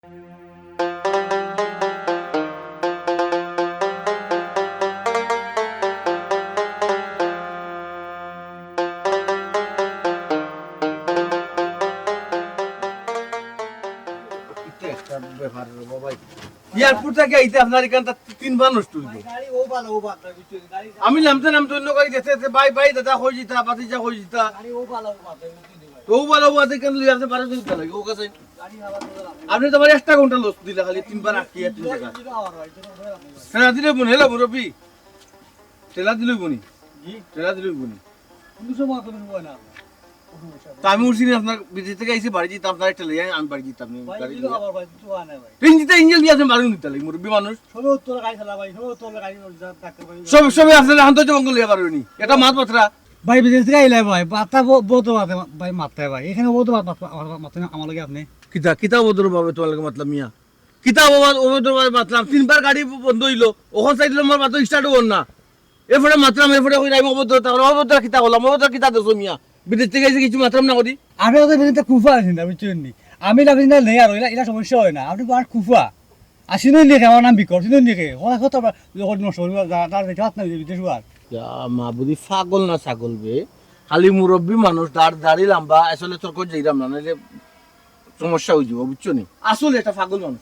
Airport থেকে আইতে আপনার এখানটা 3 বার নষ্ট হইল। আমি নামতে অন্য গাড়ি দেখতে বাই বাই দাদা হই জিতা বাতিজা হই জিতা তো ভালো বাতে কেন লিয়ে আসতে পারে দিতে লাগে ও কাছে আপনি তো আমার 1 ঘন্টা লস দিলে খালি 3 বার আটকে 3 টাকা ঠেলা দিলে বনি হেলা মুরব্বি ঠেলা দিলই বনি ঠেলা দিলই বনি কোন সময় কোন হয় না আমি উঠছি আপনার বিদেশ থেকে আইসি বাড়ি যেতাম আপনার ঠেলে আমি বাড়ি যেতাম ইঞ্জিল দিয়ে আসেন বাড়ি নিতে লাগে মুরব্বী মানুষ সবে আপনার এখন তো জঙ্গল লিয়ে পারবেনি এটা মাছ পাথরা ভাই বিদেশ থেকে আইলে ভাই বাতা বহুত ভাই মারতে ভাই এখানে বহুত মারতে আমার লাগে আপনি কিতাব ওদের ভাবে তোমার লাগে মাতলাম মিয়া কিতাব ওদের ভাবে মাতলাম 3 বার গাড়ি বন্ধ হইলো ওখান সাইড আমার মাত্র স্টার্ট হল না এরপরে মাতলাম এরপরে কই আমি অভদ্রতা অভদ্র কিতাব হলাম অভদ্র কিতাব দেছো মিয়া বিদেশ থেকে এসে কিছু মাতলাম না করি আমি ওদের বিদেশে কুফা আছি না বুঝছেন নি আমি লাগি না নেই আর এটা সমস্যা হয় না আপনি আর কুফা আসিনো লিখে আমার নাম বিকর সিনো লিখে কথা যখন নষ্ট হইব তার হাত না বিদেশ আর মা বুঝি পাগল না ছাগল বে খালি মুরব্বী মানুষ দাড়ি লম্বা আসলে তর্ক যাইরাম না নাহলে সমস্যা হয়ে যাবো বুঝছো নি আসলে এটা পাগল মানুষ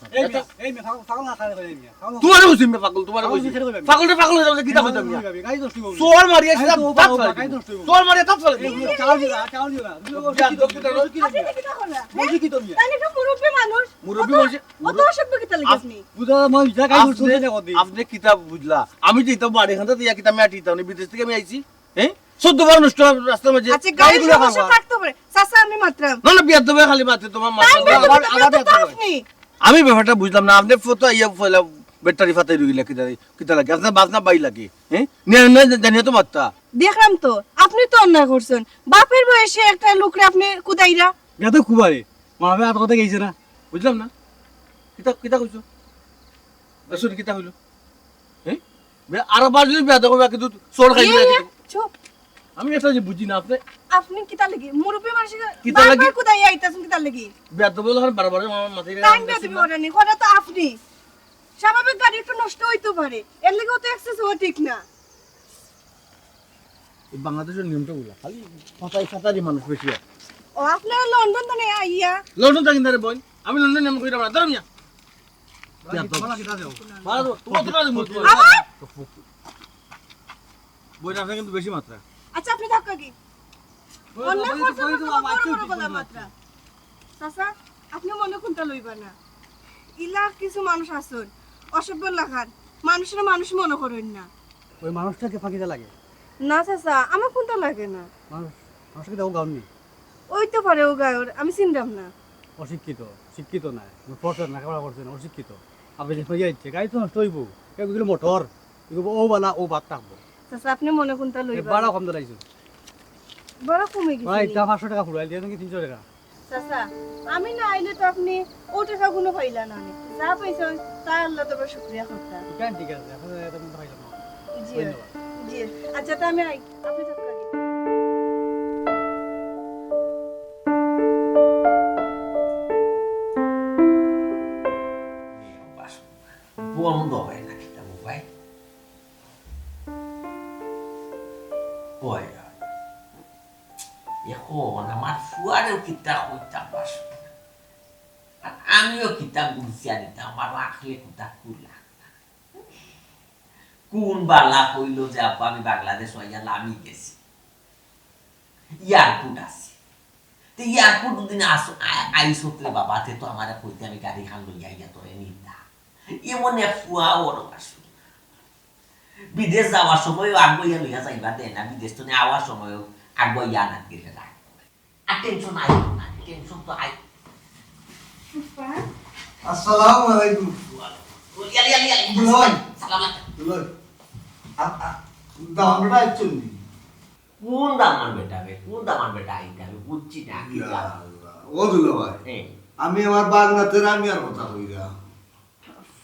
তোমার বুঝি পাগল তোমার বুঝি পাগলটা পাগল হয়ে যাবে কিতা হইতাম মিয়া সোর মারিয়া সেটা সোর মারিয়া তাত ফেলে আপনি কিতাব বুঝলা আমি যেটা বাড়ি খান থেকে কিতাব আমি আটিতাম বিদেশ থেকে আমি আইছি হ্যাঁ 14 বার নষ্ট রাস্তার মাঝে আচ্ছা গাড়িগুলো সমস্যা থাকতে পারে চাচা আমি মাত্রাম না না বিয়ার দেবে খালি মাত্র তোমার আমি ব্যাপারটা বুঝলাম না আপনি ফটো আইয়া ফেলা ব্যাটারি ফাটাই রইলা কিতা লাগে আপনার বাজনা বাই লাগে হ্যাঁ না জানিয়ে তো মাত্রা দেখলাম তো আপনি তো অন্যায় করছেন বাপের বয়সে একটা লোকরে আপনি কুদাইরা এত কুবারে মাবে আর কথা গেছে না বুঝলাম না কিতা কইছো আসলে কিতা হইলো হ্যাঁ আর বার যদি বিয়া দেবো কিন্তু চোর খাই চুপ আমি এটা যে বুঝি না আপনি কিতা লাগি মুরব্বি মানুষ কিতা লাগি? বারবার কুদাইয়া আইতাছেন কিতা লাগি বিয়া দেবো যখন বারবার আমার মাথায় টাইম দিয়ে দিবি ওরা নি কথা তো আপনি স্বাভাবিক গাড়ি একটু নষ্ট হইতে পারে এর লাগেও তো এক্সেস হওয়া ঠিক না এই বাংলাদেশের নিয়মটা গুলা খালি ফাটারি মানুষ বেশি হয় ও আপনারা লন্ডন তো নেই আইয়া লন্ডন থাকি না রে বোন আমি লন্ডন নাম কইরা না ধরমিয়া আবার বইটা কিন্তু বেশি মাত্রা আচ্ছা আপনি ধাক্কা কি অন্যায় করছেন তো বড় বড় মাত্রা চাচা আপনি মনে কোনটা লইবা না ইলা কিছু মানুষ আছেন অসভ্য লাগান মানুষের মানুষ মনে করেন না ওই মানুষটাকে ফাঁকিতে লাগে না চাচা আমার কোনটা লাগে না মানুষকে দেখো গাউনি ওই তো পারে ও গায়র আমি চিনতাম না শিক্ষিত না পড়তে না লেখাপড়া করছে না অশিক্ষিত আপনি যে যাইছে গাড়ি তো নষ্ট হইব এগুলো মোটর ও বালা ও বাদ থাকবো চাচা আপনি মনে কোনটা লইবা বাড়া কম দাঁড়াইছো বড় কমে গেছে ভাই 500 টাকা ফুরাইল দিয়ে নাকি 300 টাকা চাচা আমি না আইলে তো আপনি ও টাকা গুলো পাইলা না যা পাইছেন তাই আল্লাহ তোমার শুকরিয়া করতাম ঠিক আছে এখন এটা কিন্তু পাইলাম না জি জি আচ্ছা তো আমি আপনি ধাক্কা কি বন্ধ হয় না কিতা ভাই এখন আমার ফুয়ারেও কিতাব হইতাম বাস আর আমিও কিতাব গুছিয়া দিতাম আমার রাখলে কিতাব খুললাম কোন বালা কইল যে আপা আমি বাংলাদেশ হইয়া লামি গেছি এয়ারপোর্ট আছে তো এয়ারপোর্ট দুদিন আইসত্রে বাবা তে তো আমার কইতে আমি গাড়ি খান লইয়া ইয়া তো নিতা এমন এক ফুয়া ওর বাসু বিদেশ যাওয়ার সময় আগুয়া লইয়া যাইবা দেয় না বিদেশ তো আওয়ার সময় আগুয়া না গেলে রাখ আর টেনশন আই না টেনশন তো আই আসসালামু আলাইকুম দামটা একচল্লি কোন দামান বেটা আইতে আমি বুঝছি না ও দুলো ভাই আমি আমার বাগনাতের আমি আর কথা কইরা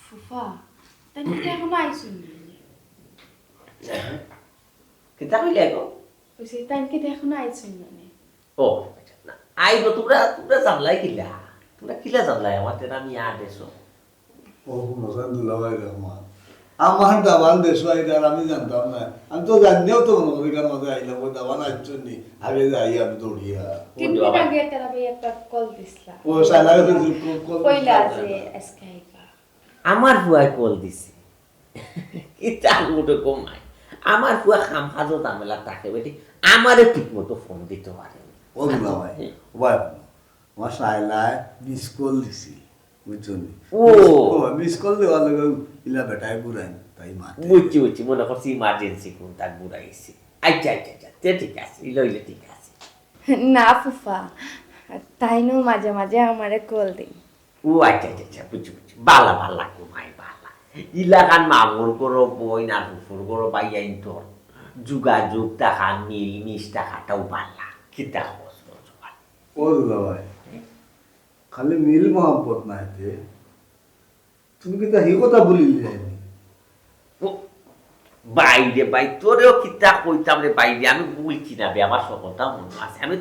ফুফা তাই কি এখন আইছুন কিতা কইলে গো ওই তাই কি এখন আইছুন মানে ও না আইবো তোমরা জানলাই কিলা তোমরা কিলা জানলাই আমার তেরা আমি আদেশো ও মজান দুলাভাই রহমান আমার দাবান দেশওয়াইদার আমি জানতাম না আমি তো জানিও তো মনে করি কার মধ্যে আইলাম ওই দাবান আসছেন নি আগে যাই আমি দৌড়িয়া তিন দিন আগে তারা ভাই একটা কল দিছলা ও সাইলারে তো কইলা যে আজকে আইবা আমার বুয়াই কল দিছে এটা মোটে কমায় আমার বুয়া খাম খাজো দামেলা তাকে বেটি আমারে ঠিক মতো ফোন দিতে পারে ও দুলাভাই ভাই আমার সাইলায় মিস কল দিছি বুঝছেন ও মিস কল দেওয়ার লগে ইলা বেটাই বুড়াই তাই মা বুঝছি মনে করছি ইমার্জেন্সি কোন তাক বুড়াইছি আচ্ছা তে ঠিক আছে ইলে ঠিক আছে না ফুফা তাইনো মাঝে মাঝে আমারে কল দেই ও আচ্ছা বুঝছি বালা ঘুমাই বালা ইলাকান মামুর করো বই না ফুফুর করো বাইয়াইন তোর যোগাযোগ টাকা মিল মিশ টাকাটাও বালা কিতা হস ও দুলাভাই খালি মিল মহব্বত না এতে তুমি কি তা হি কথা বলিলি যায়নি বাইরে বাই তোরেও কিতা কইতাম রে বাইরে আমি বলছি না বে আমার সকলটা মনে আছে আমি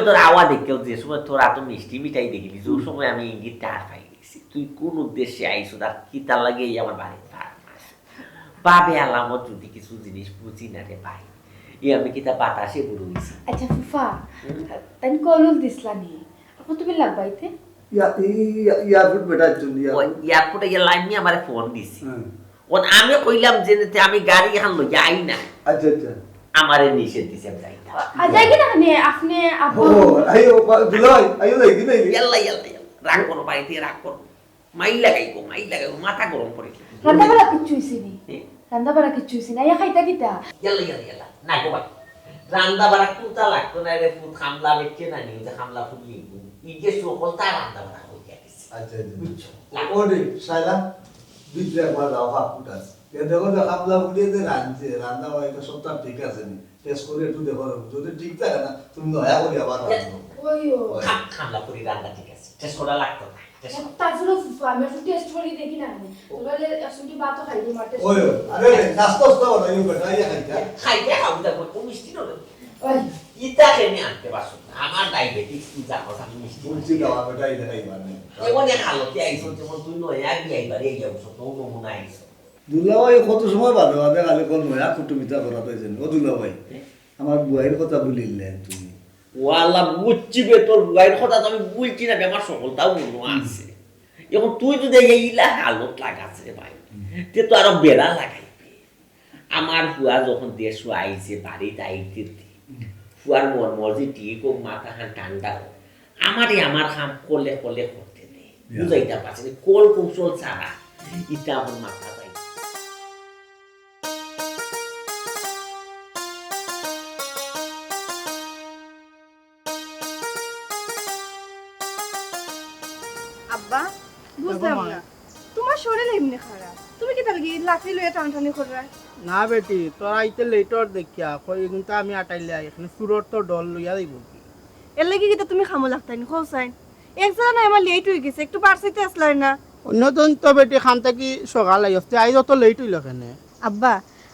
তোর আওয়াজ দেখেও যে সময় তোর এত মিষ্টি মিঠাই দেখিলি যে সময় আমি ইঙ্গিতটা আর পাই গেছি তুই কোন উদ্দেশ্যে আইসো তার কিতা লাগে আমার বাড়িতে বাবে আলামত যদি কিছু জিনিস বুঝি না রে ভাই আমি কিতা বাতাসে বুড়ুইছি আচ্ছা ফুফা তাই কলুল দিছলা নি আপনি তুমি লাগবাইতে ইয়ারপোর্ট বেটার জন্য এয়ারপোর্টে গিয়ে লাইন নিয়ে আমার ফোন দিছি আমি কইলাম যে আমি গাড়ি এখন লই আই না আচ্ছা আমারে নিষেধ দিছে যাই না যাই কি না আপনি আপু আইও দুলাই আইও লাগি না ইয়াল্লা রাগ করো বাড়িতে রাগ করো মাইল লাগাইবো মাথা গরম করে রান্না বাড়া কিচ্ছু হইছিনি রান্না বাড়া কিচ্ছু হইছিনি আইয়া খাইতা কিতা ইয়াল্লা না গো ভাই রান্দা বাড়া কুতা লাগতো না রে ফুট খামলা বেচে না নিউ যে খামলা ফুলি ইগে সকল তা রান্দা বাড়া হই গেছে আচ্ছা বুঝছো ওরে সাইলা বিদ্রে একবার দাও হাকুটাস এ দেখো যে খামলা ফুলিয়ে যে রাঁধছে রান্না হয় এটা সবটা ঠিক আছে নি টেস্ট করে একটু দেখো যদি ঠিক থাকে না তুমি নয়া করে আবার রাঁধো ওইও খামলা পুরি রান্দা ঠিক আছে টেস্ট করা লাগতো না তারপরে ফুফা আমি একটু টেস্ট করে দেখি না তোমরা আসলে বাতো খাই দি মারতে ওই আরে নাস্তা তো না ইউ বেটা ইয়া খাইতে খাওয়া কো মিষ্টি নলে ওই ইতা কেনে আনতে পারছো আমার ডায়াবেটিস কি জানো আমি মিষ্টি বলছি দাও বেটা ইয়া খাইবানে এমন এক হালতে আইছো যেমন তুই নয়া বিয়াইবারে যাবছো তো নমুনা আইছো দুলাভাই কত সময় বাদে বাদে খালি কোন নয়া কুটুমিতা করা পাইছেন ও দুলাভাই আমার বুয়াইয়ের কথা বলিলেন তুমি ওয়ালা বুঝছি বে তোর বুয়াইয়ের কথা তো আমি বলছি না আমার সকলটাও মনে আছে এখন তুই যদি এইলা হালত লাগাছে রে ভাই তে তো আরো বেড়া লাগাইবে আমার বুয়া যখন দেশ আইছে বাড়িতে আইতে ফুয়ার মন মর্জি ঠিক হোক মাথা খান ঠান্ডা হোক আমার কাম করলে করতে নেই বুঝাইতে পারছি কোল কৌশল ছাড়া ইটা আমার মাথা যাই আব্বা বুঝলাম না তোমার শরীর এমনি খারাপ তুমি কি তাহলে লাঠি লইয়া টানটানি কররা না বেটি তোর আইতে লেটর দেখিয়া কই কিন্তু আমি আটাইলে এখানে সুরর তো ডল লইয়া দিব কি এর লাগি কি তুমি খামো লাগতাই না খোসাইন একজন না আমার লেট হয়ে গেছে একটু বাড়াইতে আসলাই না অন্যজন তো বেটি খান থেকে সকাল আইতে আইজ তো লেট হইল কেনে আব্বা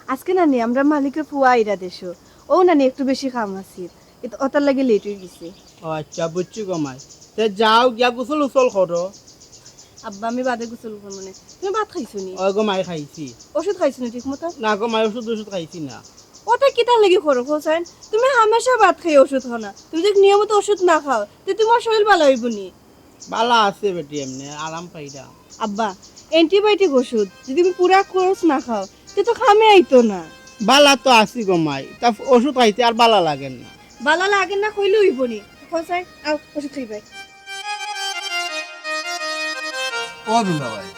আজকে নানি আমরা মালিকের ফুয়া আইরা দেশো ও নানি একটু বেশি কাম আছিল এটা ওটার লাগি লেট হয়ে গেছে ও আচ্ছা বুঝছি গমাই তে যাও গিয়া গোসল উসল করো আব্বা আমি বাদে গোসল করব না তুমি ভাত খাইছো নি ও গমাই খাইছি ওষুধ খাইছো নি ঠিক মতো না গমাই ওষুধ খাইছি না ওটা কিটা লাগি করো হোসেন তুমি হামেশা ভাত খাই ওষুধ খাও না তুমি যদি নিয়মিত ওষুধ না খাও তো তোমার শরীর ভালো হইব নি বালা আছে বেটি এমনি আরাম পাইরা আব্বা অ্যান্টিবায়োটিক ওষুধ যদি তুমি পুরা কোর্স না খাও তো খামে আইতো না বালা তো আছি গমাই তা ওষুধ খাইতে আর বালা লাগে না ভালো লাগে না কইলে হইব নি হোসেন আও ওষুধ খাইবে ও দুলাভাই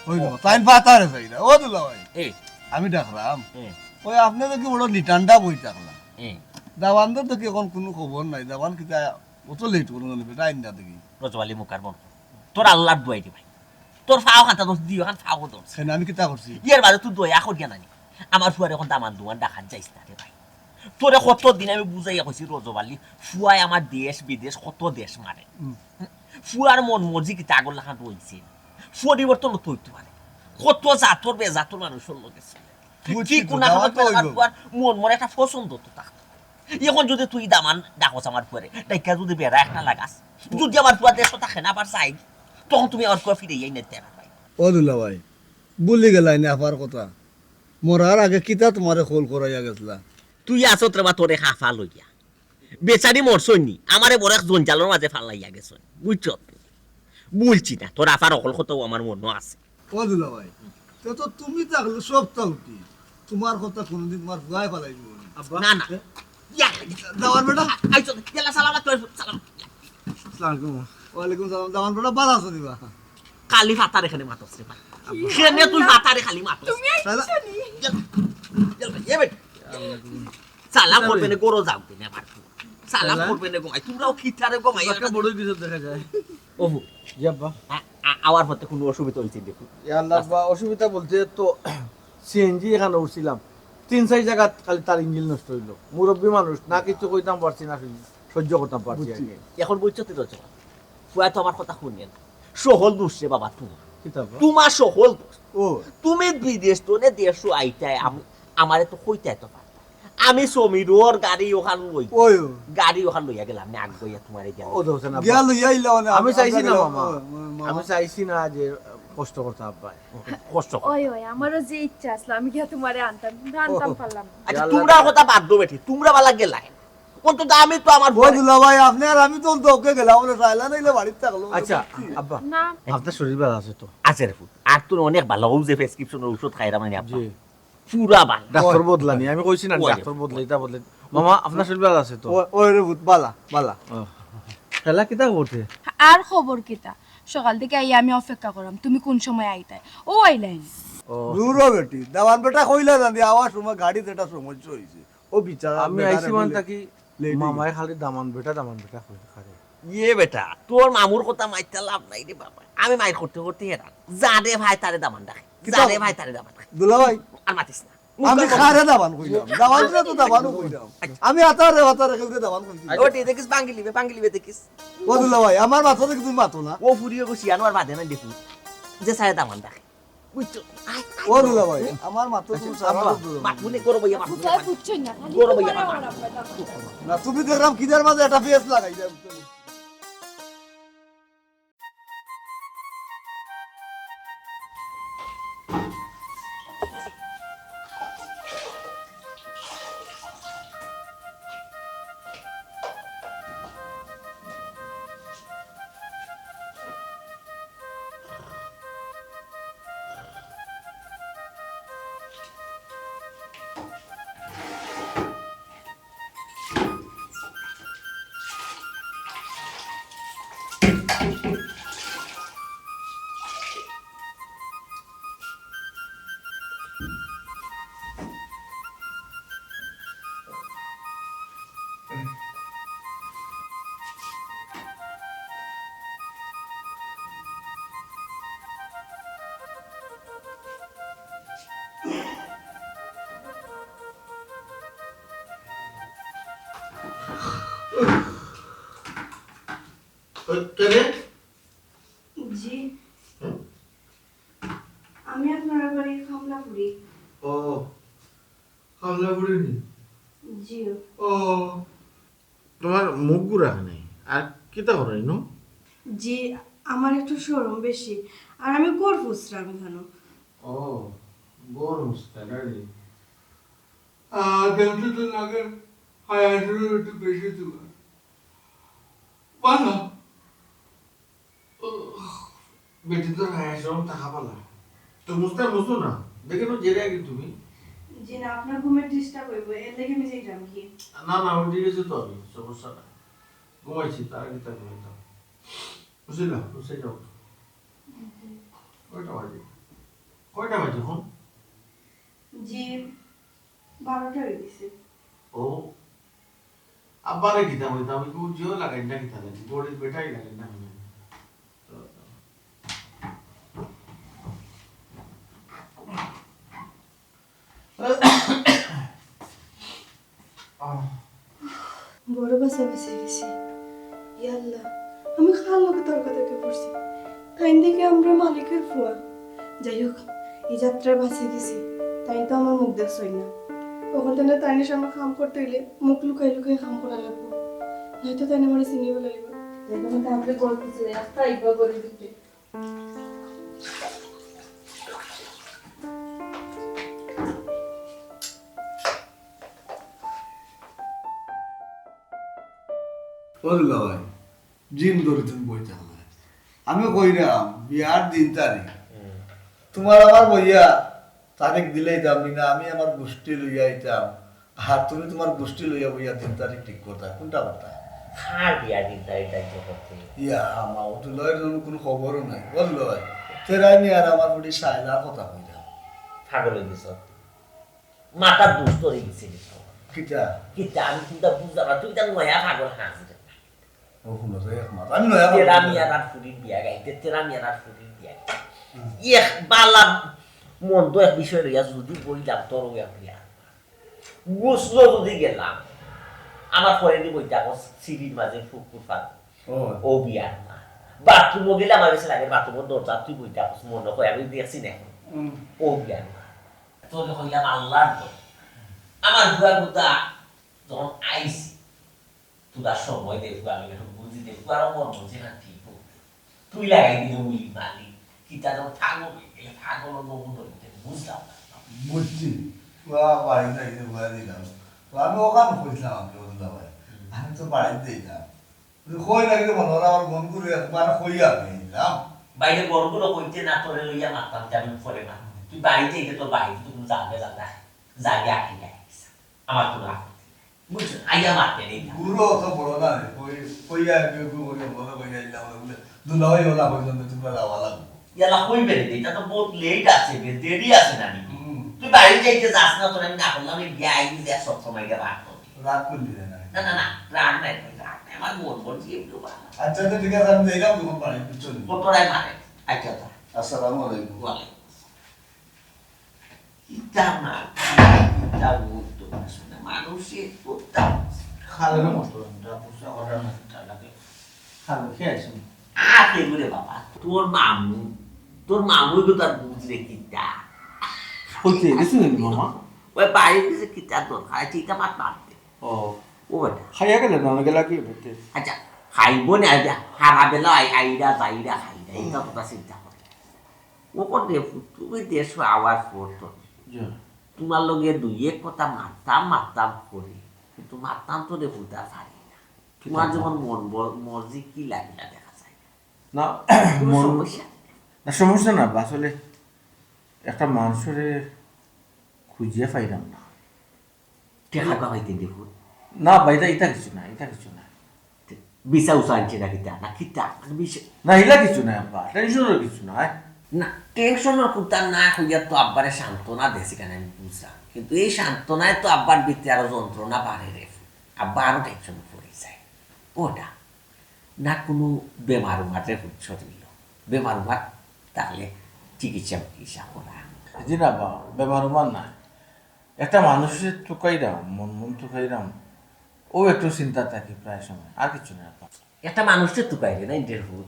ওই না তাই পাতারে যাইরা ও দুলাভাই আমি ডাকলাম ওই আপনি তো কি বড় নিটান্ডা বই থাকলাম দাওয়ানদের তো কি এখন কোনো খবর নাই দাওয়ান কিতা অত লেট করুন বেটা আইন না দেখি রজওয়ালি মুকার মন তোর আল্লাহর দুয়াই দি ভাই তোর ফাও খাতা দোষ দিও খান ফাও দোষ সেন আমি কিতা করছি ইয়ার বাদে তুই দয়া করিয়া নানি আমার ফুয়ার এখন দামান দুয়ান ডাকাত যাইস না রে ভাই তোরে কত দিন আমি বুঝাইয়া কইছি রজওয়ালি ফুয়াই আমার দেশ বিদেশ কত দেশ মারে ফুয়ার মন মর্জি কিতা আগর লাখান রইছে পরিবর্তন তৈরি মানে কত জাতর বেজাতর মানুষের লোক আছে কি কোনা ফুয়ার মন মনে একটা পছন্দ তো থাকতো এখন যদি তুই দামান ডাকস আমার পরে ডাইকা যদি বেড়া একটা লাগাস যদি আমার পুয়া দেশ থাকে না আবার চাই তখন তুমি আমার পুয়া ফিরে যাই নিতে পারবে ও দুলা ভাই বলি গেলাই না আপার কথা মরার আগে কিতা তোমারে খোল করাইয়া গেছলা তুই আছো তোরা তোরে হাফা লইয়া বেচারি মরছনি আমারে বড় এক জঞ্জালের মাঝে ফালাইয়া গেছ বুঝছ বলছি না তোর আফার অকল কথাও আমার মনে আছে ও দুলা ভাই তো তুমি থাকলে সব তাউটি তোমার কথা কোনদিন তোমার ভুয়াই ফেলাই দিব না না দাওয়ার বেটা আইছো গেলা সালাম সালাম ওয়ালাইকুম সালাম দাওয়ার বেটা বালা আছে দিবা কালি ফাতার এখানে মাতস রে সেনে তুই ফাতারে খালি মাতস তুমি আইছো নি সালাম করবে না গরো যাও না আমার সালাম করবে না গোমাই তোমরাও খিটারে গোমাই একটা বড় কিছু দেখা যায় ওহু জি আব্বা আওয়ার পথে কোনো অসুবিধা হইছে দেখো আল্লাহ আব্বা অসুবিধা বলতে তো সিএনজি এখানে উঠছিলাম 3-4 জায়গা খালি তার ইঞ্জিন নষ্ট হইলো মুরব্বী মানুষ না কিছু কইতাম পারছি না সহ্য করতাম পারছি আগে এখন বুঝছো তুই রচনা ফুয়া তো আমার কথা শুনিয়ে না সহল দোষ রে বাবা তুমি কিতাব তোমার সহল দোষ ও তুমি বিদেশ তো নে দেশো আইতাই আমারে তো কইতাই তো পারতা আমি সমীরর গাড়ি ওখান লই ওই গাড়ি ওখান লইয়া গেলাম আমি আগ গইয়া তোমারে গেল ও দোষ না গেল ইয়াইলা না আমি চাইছি না মামা আমি চাইছি না যে কষ্ট করতে আব্বা কষ্ট কর। ওই ওই আমারও যে ইচ্ছা আসলো আমি গিয়ে তোমারে আনতাম পারলাম না। আচ্ছা তোমরা কথা বাদ দো বেটি তোমরা বালা গেলাই অন্তত আমি তো আমার ও দুলা ভাই আপনি আর আমি তো ওকে গেলাম আমরা চাইলা নাইলে বাড়িতে থাকলো আচ্ছা আব্বা না আপনার শরীর ভালো আছে তো আছে রে ফুট আর তোর অনেক ভালো ও যে প্রেসক্রিপশনের ওষুধ খাইরা মানে আপনি জি পুরা ভালো ডাক্তার বদলানি আমি কইছি না ওই। ডাক্তার বদলাইতা বদলাই মামা আপনার শরীর ভালো আছে তো ওই রে ভূত বালা বালা খেলা কিতা করতে আর খবর কিতা সকাল থেকে আইয়া আমি অপেক্ষা করলাম তুমি কোন সময় আইতাই ও আইলাই না। ও দূরও বেটি দাওয়ান বেটা কইলা জানি আওয়াজ সময় গাড়ি যেটা সমস্যা হইছে ও বিচারা আমি আইছি মান থাকি মামায় খালি দামান বেটা কই খারে ইয়ে বেটা তোর মামুর কথা মাইতে লাভ নাই রে বাবা আমি মাইর করতে করতে হেরান যারে ভাই তারে দামান ডাকে যারে ভাই তারে দামান ডাকে দুলা ভাই আর মাতিস না আমি খারে দাবান কইলাম দাবান না তো দাবানও কইলাম আমি আতারে কেউরে দাবান কইছি ওটি দেখিস বাঙ্গিলিবে দেখিস ও দুলা ভাই আমার মাথা থেকে তুমি মাতো না ও ফুরিয়ে গো শিয়ানোর বাদে না দেখু যে সারে দামান ডাকে বুঝছো ও দুলা ভাই আমার মাথা তুমি সারা মাতমুনে করো ভাইয়া মাতমুনে বুঝাই বুঝছই না খালি গরম হইয়া তোমারে বাবা। আমার আব্বা দাও। না তুমি দেখলাম কিদার মাঝে একটা ফেস লাগাই দাও জি আমি আপনার বাড়ির কমলাপুরি ও কামলা পড়েনি জি ও তোমার মুখ গুড়া নেই আর কিতা করাই নো জি আমার একটু শরম বেশি আর আমি গর্ভস্রাব কেন ও গরম স্টাইল দেখতে তো লাগে হায়াটের একটু বেশি তোমার বানা বেটি তোর হায়াসম টাকা পালা তো বুঝতো না দেখে তো জেরে আগে তুমি জি না আপনার ঘুমের ডিস্টার্ব হইব এর লেগে আমি যাইতাম কি না না ওই দিকে গেছে তো আমি সমস্যা না ঘুমাইছি তার আগে তার ঘুমাইতাম বুঝলাম বুঝে যাও কয়টা বাজে এখন জি 12টা হয়ে গেছে ও আব্বারে গীতা বলতাম আমি জিও লাগাই না গীতা লাগে বড়ি বেটাই লাগে না বড় বাসা বেঁচে গেছি ইয়াল্লাহ আমি খাল লোকে তর্কাতর্কি পড়ছি তাই দেখে আমরা মালিকের ফুয়া যাই হোক এই যাত্রায় বাঁচে গেছি তাই তো আমার মুখ দেখছই না ওখান থেকে তাইনের সামনে কাম করতে গেলে মুখ লুকাই লুকাই কাম করা লাগবে নয়তো তাই আমার চিনিয়ে লাগবে দেখো আমাকে গল্প রাস্তা একবার করে দিতে বললো ভাই জিম ধরে তুমি বই থাকলে আমি কইরাম বিয়ার দিন তারিখ তোমার আমার বইয়া তারিখ দিলেই দামি না আমি আমার গোষ্ঠী লইয়া আইতাম আর তুমি তোমার গোষ্ঠী লইয়া বইয়া দিন তারিখ ঠিক করতা কোনটা কথা খার বিয়া দিন তাই করতে ইয়া আমার তো লয়ের জন্য কোনো খবরও নাই বললো ভাই তেরাই নিয়ে আর আমার বুড়ি সাইলার কথা কইরা পাগল হয়ে গেছ মাথা দুষ্ট হয়ে গেছে কিটা কিতা আমি চিন্তা বুঝলাম না তুই তার নয়া পাগল হাসি ও শুনো রে একমাত আমি নয়া তেরা মিয়া রাত ফুরির বিয়া গাইতে তেরা মিয়া রাত ফুরির বিয়া ইয়ে বালা মন তো এক বিষয় রইয়া যদি বইলাম তোর বিয়া বুঝলো যদি গেলাম আমার পরে দি বইটা সিঁড়ির মাঝে ফুকুর ফাল ও বিয়ার মা বাথরুমও গেলে আমার বেশি লাগে বাথরুমের দরজা তুই বইটা মনে হয় আমি দেখছি না এখন ও বিয়ার মা তোর হইলাম আল্লাহর ভয় আমার বুড়া বুদ্ধা যখন আইসি তোরা সময় দেখবো আমি এখন বুঝি দেখবো আর মন বুঝে না ঠিক তুই লাগাই দিলে উলি মালি কিতা যখন থাকবো থাকবো বুঝলাম বুঝছি বাড়ি নাই বয়া দিলাম আমি ওখানে কইছিলাম আমি বললাম ভাই আমি তো বাড়িতে দিলাম কই না কিন্তু মনে আমার মন করে মানে কইয়া আমি দিলাম বাইরে বড়গুলো কইতে না তোরে লইয়া মারতাম আমি পরে মার তুই বাড়িতে এসে তোর বাড়িতে তুমি যাবে যাবে আঁকি গাইছে আমার তো রাখ বুঝছো আইয়া মারতে নেই গুরু অত বড় না কইয়া বলে কইয়া দিলাম বলে দুলাভাই ওলা পর্যন্ত তোমরা যাওয়া লাগবে ইয়ালা কইবে রে এটা তো বহুত লেট আছে দেরি আছে না নাকি তুই বাড়ি যাইতে যাস না তোর আমি না করলাম আমি বিয়া আই দিয়ে সব সময় গেলে রাগ করলি না না রাগ নাই আমার মন বলছি একটু আচ্ছা তো ঠিক আছে আমি যাইলাম তোমার বাড়িতে চলি কতটাই মারে আচ্ছা তো আসসালামু আলাইকুম ওয়ালাইকুম ইটা না ইটা বুঝতো না মানুষের কোথা খালের মতো পুষা করার মতো লাগে খালে খেয়ে আসুন আতে গুরে বাবা তোর মামু তো তার বুঝলে কিটা হচ্ছে কিছু নেই মামা ওই বাইরে গেছে কিটা দরকার চিটা মাত মারতে ও ও বেটা খাইয়া গেলে না গেলা কি হতে আচ্ছা খাইব না হারা বেলা আইরা যাইরা খাইরা এটা কথা চিন্তা করে ও করে তুমি দেশ আওয়াজ করতো তোমার লগে দুই এক কথা মারতাম করি কিন্তু মারতাম তো রে ভুলতে পারি না তোমার যেমন মর্জি কি লাগিলা দেখা যায় না কোনো সমস্যা না সমস্যা না আসলে একটা মানুষের খুঁজিয়ে পাইলাম না টেকা পাইতে দেখুন না বাইরে এটা কিছু না বিচা উচা আনছে না কিতা না কিতা না ইলা কিছু না আব্বা টেনশনের কিছু না না টেনশনের কথা না হইয়া তো আব্বারে সান্ত্বনা দেশি কেন আমি বুঝলাম কিন্তু এই সান্ত্বনায় তো আব্বার ভিতরে আরো যন্ত্রণা বাড়ে রে আব্বা আরো টেনশন পড়ে যায় ওটা না কোনো বেমার উমারে শরীর বেমার উমার তাহলে চিকিৎসা করা জি না বা বেমার উমার না একটা মানুষের টুকাইরাম মন টুকাইরাম ও একটু চিন্তা থাকে প্রায় সময় আর কিছু না একটা মানুষের তো বাইরে না ইন্টারভিউ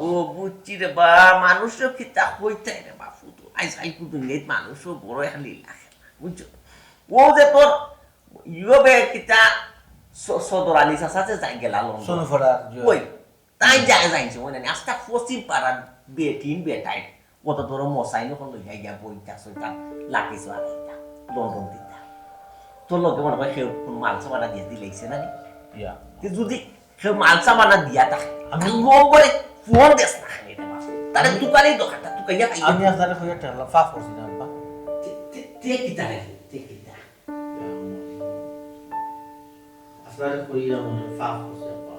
ও বুঝছি রে বা মানুষও কি তা হইতে রে বা ফুটো আই কুটু নেই মানুষও বড় খালি লাগে বুঝছো ও যে তোর ইউবে কিতা সদরালি সাসাতে যাই গেলা লন্ডন সোনফড়া ওই তাই যাইছে ওই না আস্তা পশ্চিম পাড়া বেটিন বেটাই কত তোর মশাই নখন লইয়া গিয়া বইটা সইটা লাকিস আলাইতা লন্ডন দিতা তোর লগে মনে হয় কেউ কোন মাল সামানা দিয়ে দিলেইছে না ইয়া যদি কেউ মাল সামানা দিয়া থাকে আমি লোক করে ফোন দেস না খালি রে বাপ তারে দোকানেই দোকানটা তুই কাইয়া খাইয়া আমি আপনারে কই একটা ফাফ করছি না আব্বা তে কিতা রে তে কিতা আপনারে কই আমি ফাফ করছি আব্বা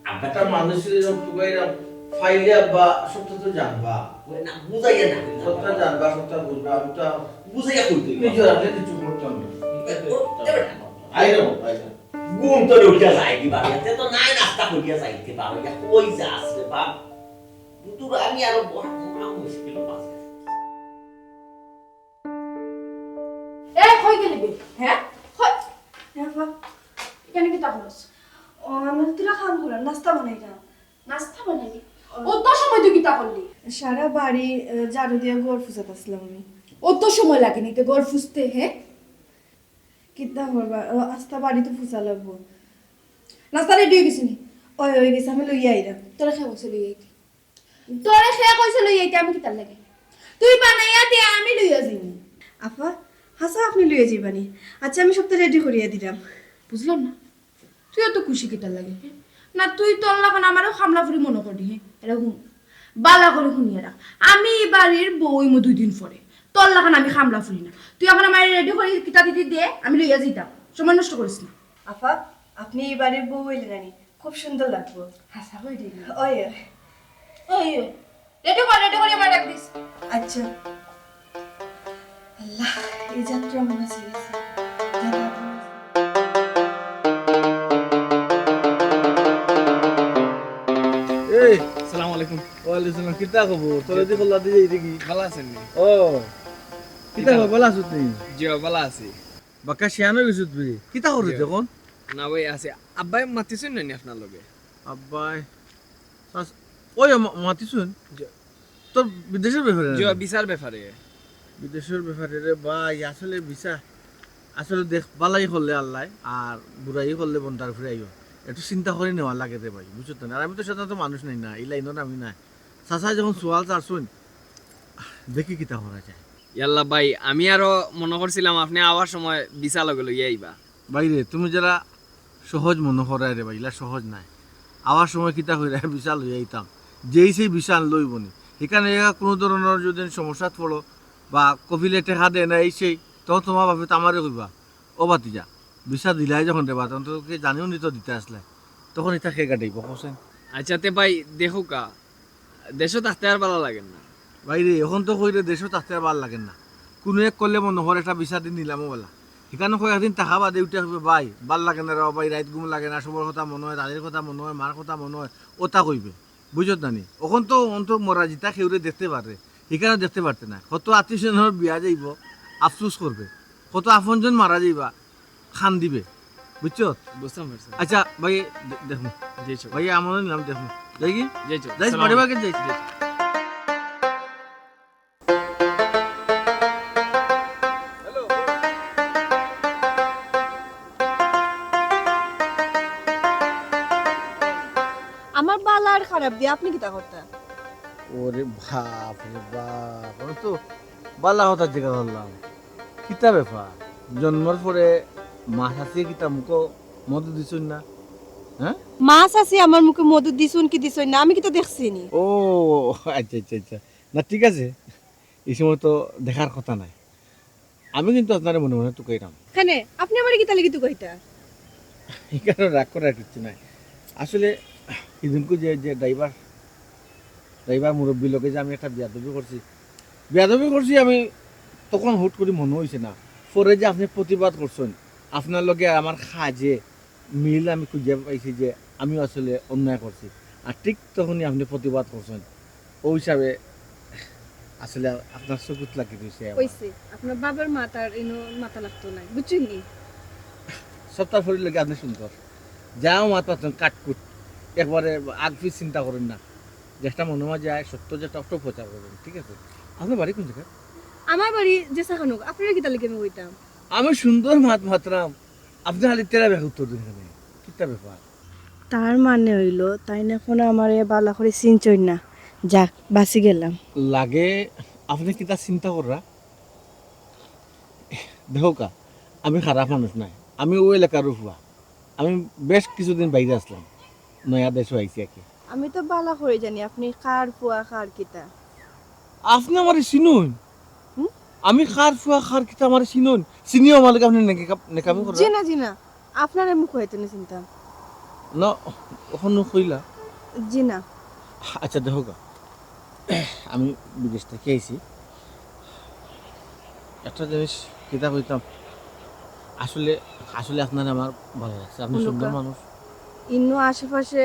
আব্বা একটা মানুষের এরকম টুকাইরাম ফাইলে আব্বা সত্য তো জানবা ওই না বুঝাইয়া না সত্য জানবা সত্য বুঝবা আমি তো বুঝাইয়া কইতে নিজের আপনি কিছু করতাম না আইরো গুম তো উঠিয়া যায় কি বাড়িতে তো নাই নাস্তা করিয়া যাইতে পারো ইয়া কই যাস রে বাপ তুই আমি আরো বড় মুশকিল পাস এ কই গেলি বে হ্যাঁ কই কেন কি তা হলস ও আমি তোরা কাম করলাম নাস্তা বানাইলাম নাস্তা বানাইলি অত সময় তুই কি তা করলি সারা বাড়ি ঝাড়ু দিয়ে ঘর ফুসাতে আসলাম আমি অত সময় লাগেনি তো ঘর ফুসতে হ্যাঁ কিতা করবা আস্তা বাড়ি তো ফুসা লাগবো নাস্তা রেডি হয়ে গেছি নি ওই হয়ে গেছে আমি লইয়া আইলাম তোরা খেয়ে বসে লই আইতি তোরা খেয়ে কইছে লই আইতি আমি কিতার লাগে তুই বানাইয়া দে আমি লইয়া যাইনি আপা হাসা আপনি লইয়া যাইবানি আচ্ছা আমি সবটা রেডি করিয়া দিলাম বুঝলাম না তুইও তো খুশি কিতার লাগে না তুই তোর লাগান আমারও খামলা ফুরি মনে করবি হ্যাঁ এরকম বালা করে শুনিয়ে রাখ আমি এই বাড়ির বই মো 2 দিন পরে তোর লাগান আমি খামলা ফুরি না তুই এখন আমার রেডি করে কিতা দিদি দে আমি লইয়া যাইতাম সময় নষ্ট করিস না আপা আপনি এই বাড়ির বউ হইলেন নানি খুব সুন্দর লাগবো হাসা কই দিই ওই ওই রেডি করে আমার ডাক দিস আচ্ছা আল্লাহ এই যাত্রা মনে ছিল এই আসসালামু আলাইকুম ওয়ালাইকুম আসসালাম কিতা খবর তোর দি কল্লা দি যাই দেখি ভালো আছেন নি ও কিতা খবর ভালো আছো তুই জি ভালো আছি বাক্কা শিয়ানো গেছো তুই কিতা করছ এখন না ভাই আছে আব্বাই মাতিছেন না নি আপনার লগে আব্বাই ওই মাতিছুন তোর বিদেশের ব্যাপারে জি বিচার ব্যাপারে বিদেশের ব্যাপারে রে ভাই আসলে ভিসা আসলে দেখ বালাই করলে আল্লাহ আর বুড়াই করলে বন্ধার ফিরাইও একটু চিন্তা করে নেওয়া লাগে রে ভাই বুঝছো না আর আমি তো সাধারণত মানুষ নাই না এই লাইনত আমি নাই চাচা যখন সোয়াল চারছুন দেখি কিতা করা যায় ইয়াল্লা ভাই আমি আরো মনে করছিলাম আপনি আওয়ার সময় বিচার লগে লইয়া আইবা বাইরে তুমি যারা সহজ মনে করায় রে ভাই এলা সহজ নাই আওয়ার সময় কিতা হইরা বিশাল হয়ে আইতাম যেই সেই বিশাল লইবনি এখানে কোনো ধরনের যদি সমস্যাত পড়ো বা কপিলে টেকা দেয় না এই সেই তখন তোমার ভাবে আমারে কইবা ও বাতিজা বিশা দিলাই যখন দেবা তখন তোকে জানিও নি তো দিতে আসলে তখন এটা খেয়ে কাটাইব হোসেন আচ্ছা তে ভাই দেখো কা দেশও থাকতে আর ভালো লাগে না বাইরে এখন তো কইলে দেশও থাকতে আর ভাল লাগে না কোনো এক করলে মনে হয় একটা বিশা দিন নিলামও বলা এখানে কয়েক একদিন টাকা বাদে উঠে আসবে ভাই ভাল লাগে না রে ভাই রাইত ঘুম লাগে না সবার কথা মনে হয় দাদির কথা মনে হয় মার কথা মনে হয় ওটা কইবে বুঝত নানি ওখান তো অন্ত মরা জিতা খেউরে দেখতে পারে এখানে দেখতে পারতে না কত আত্মীয়স্বজনের বিয়া যাইব আফসোস করবে কত আপনজন মারা যাইবা খান দিবে বুঝছো বুঝতাম পারছি আচ্ছা ভাই দেখুন যাইছো ভাই আমার নাম দেখুন যাই কি যাইছো যাই বাড়ি বাগে যাইছি আমার বালা আর খারাপ দিয়ে আপনি কিতা করতে ওরে বাপ রে বাপ আমি তো বালা হতার দিকে ধরলাম কিতা ব্যাপার জন্মের পরে মা শাসিয়ে কিতা মুখো মধু দিছুন না হ্যাঁ মাছ আছে আমার মুখে মধু দিছুন কি দিছুন না আমি কি তো দেখছি নি ও আচ্ছা আচ্ছা আচ্ছা না ঠিক আছে এই সময় তো দেখার কথা নাই আমি কিন্তু আপনার মনে মনে তো কইরাম কেন আপনি আমার কিতা লাগি তো কইতা এখানে রাগ করার কিছু নাই আসলে সেদিনকে যে যে ড্রাইভার মুরব্বী লোকে যে আমি একটা বেয়াদবি করছি আমি তখন হুট করে মনে হয়েছে না পরে যে আপনি প্রতিবাদ করছেন আপনার লগে আমার খাজে মিল আমি খুঁজে পাইছি যে আমিও আসলে অন্যায় করছি আর ঠিক তখনই আপনি প্রতিবাদ করছেন ওই হিসাবে আসলে আপনার চকুত লাগি দিয়েছে কইছে আপনার বাবার মাথার ইনো মাথা লাগতো না বুঝছেন নি সপ্তাহ ফরির লগে আপনি সুন্দর যাও মাত পাচ্ছেন কাটকুট একবারে আগ পিছ চিন্তা করেন না যেটা মনে হয় যায় সত্য যেটা অটো প্রচার করবেন ঠিক আছে আপনার বাড়ি কোন জায়গায় আমার বাড়ি যে সাখানুক আপনার কিতা লাগি আমি কইতাম আমি সুন্দর মাতরাম আপনি খালি তেরা ব্যাগ উত্তর দিন এখানে কিতা ব্যাপার তার মানে হইল তাই না এখন আমার বালা করে চিনচই না যাক বাঁচি গেলাম লাগে আপনি কিতা চিন্তা কররা দেখো কা আমি খারাপ মানুষ নাই আমি ওই এলাকার হুয়া আমি বেশ কিছুদিন বাইরে আসলাম নয়া দেশও আইসি আর কি আমি তো বালা করে জানি আপনি খার ফুয়া খার কিতা আপনি আমার চিনুন আমি খার ফুয়া খার কিতা আমার চিনুন চিনিও আমার আপনি নেকামি করা জি না আপনার মুখ হইতে না চিন্তা না ওখানে কইলা জি না আচ্ছা দেখো গা আমি বিদেশ থেকে আইছি একটা জিনিস কিতা কইতাম আসলে আসলে আপনার আমার ভালো লাগছে আপনি সুন্দর মানুষ ইন্ন আশেপাশে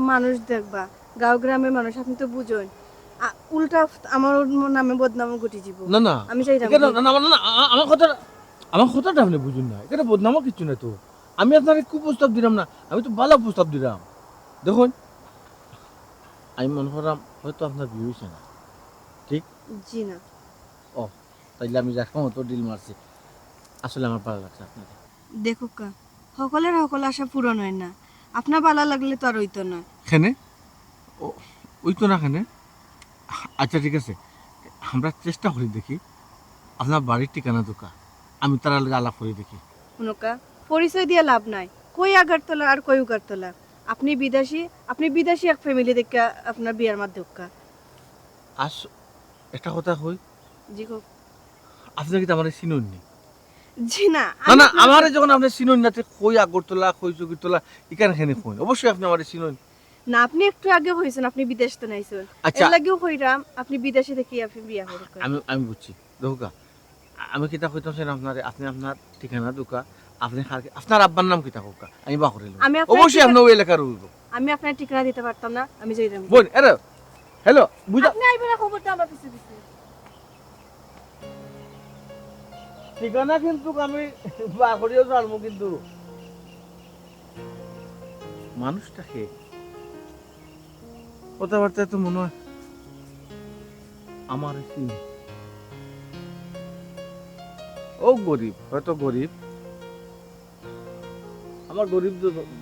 মানুষ দেখবা গাঁও গ্রামের মানুষ আপনি তো বুঝেন উল্টা আমার নামে বদনাম ঘটে যাব না না আমি চাই না না না না আমার কথাটা আপনি বুঝুন না এটা বদনামও কিছু না তো আমি আপনাকে খুব প্রস্তাব দিলাম না আমি তো ভালো প্রস্তাব দিলাম দেখুন আমি মনে করলাম হয়তো আপনার বিয়ে হয়েছে না ঠিক জি না ও তাইলে আমি যার মতো ডিল মারছি আসলে আমার ভালো লাগছে আপনাকে দেখো কা সকলের সকল আশা পূরণ হয় না আপনার ভালো লাগলে তো আর হইতো না খেনে ওই তো না খেনে আচ্ছা ঠিক আছে আমরা চেষ্টা করি দেখি আপনার বাড়ির ঠিকানা দোকা আমি তার আগে আলাপ করে দেখি হুনকা পরিচয় দিয়ে লাভ নাই কই আগারতলা আর কই উগারতলা আপনি বিদেশি এক ফ্যামিলি দেখে আপনার বিয়ার মাধ্যমে কা আস একটা কথা কই জি গো আপনি কি আমার চিনুননি জি না না না আমার যখন আপনি চিনুন না কই আগরতলা কই যোগীতলা এখানে খেনে কই অবশ্যই আপনি আমার চিনুন না আপনি একটু আগে হইছেন আপনি বিদেশ তো নাইছেন আচ্ছা। এর লাগেও কইরাম আপনি বিদেশে দেখি আপনি বিয়া করে আমি বুঝছি দেখুকা আমি কিতা কইতাছেন আপনার আপনি আপনার ঠিকানা দোকা আপনি আপনার আব্বার নাম কিতা কোকা আমি বা করে আমি আপনার অবশ্যই আপনি ওই এলাকার হইব আমি আপনার ঠিকানা দিতে পারতাম না আমি যাইতাম বোন আরে হ্যালো বুঝা আপনি আইবেন না খবরটা আমার পিছে দিছে ঠিকানা কিন্তু আমি বা করিও জানবো কিন্তু মানুষটাকে কথাবার্তা তো মনে হয় আমার চিনি ও গরিব হয়তো গরিব আমার গরিব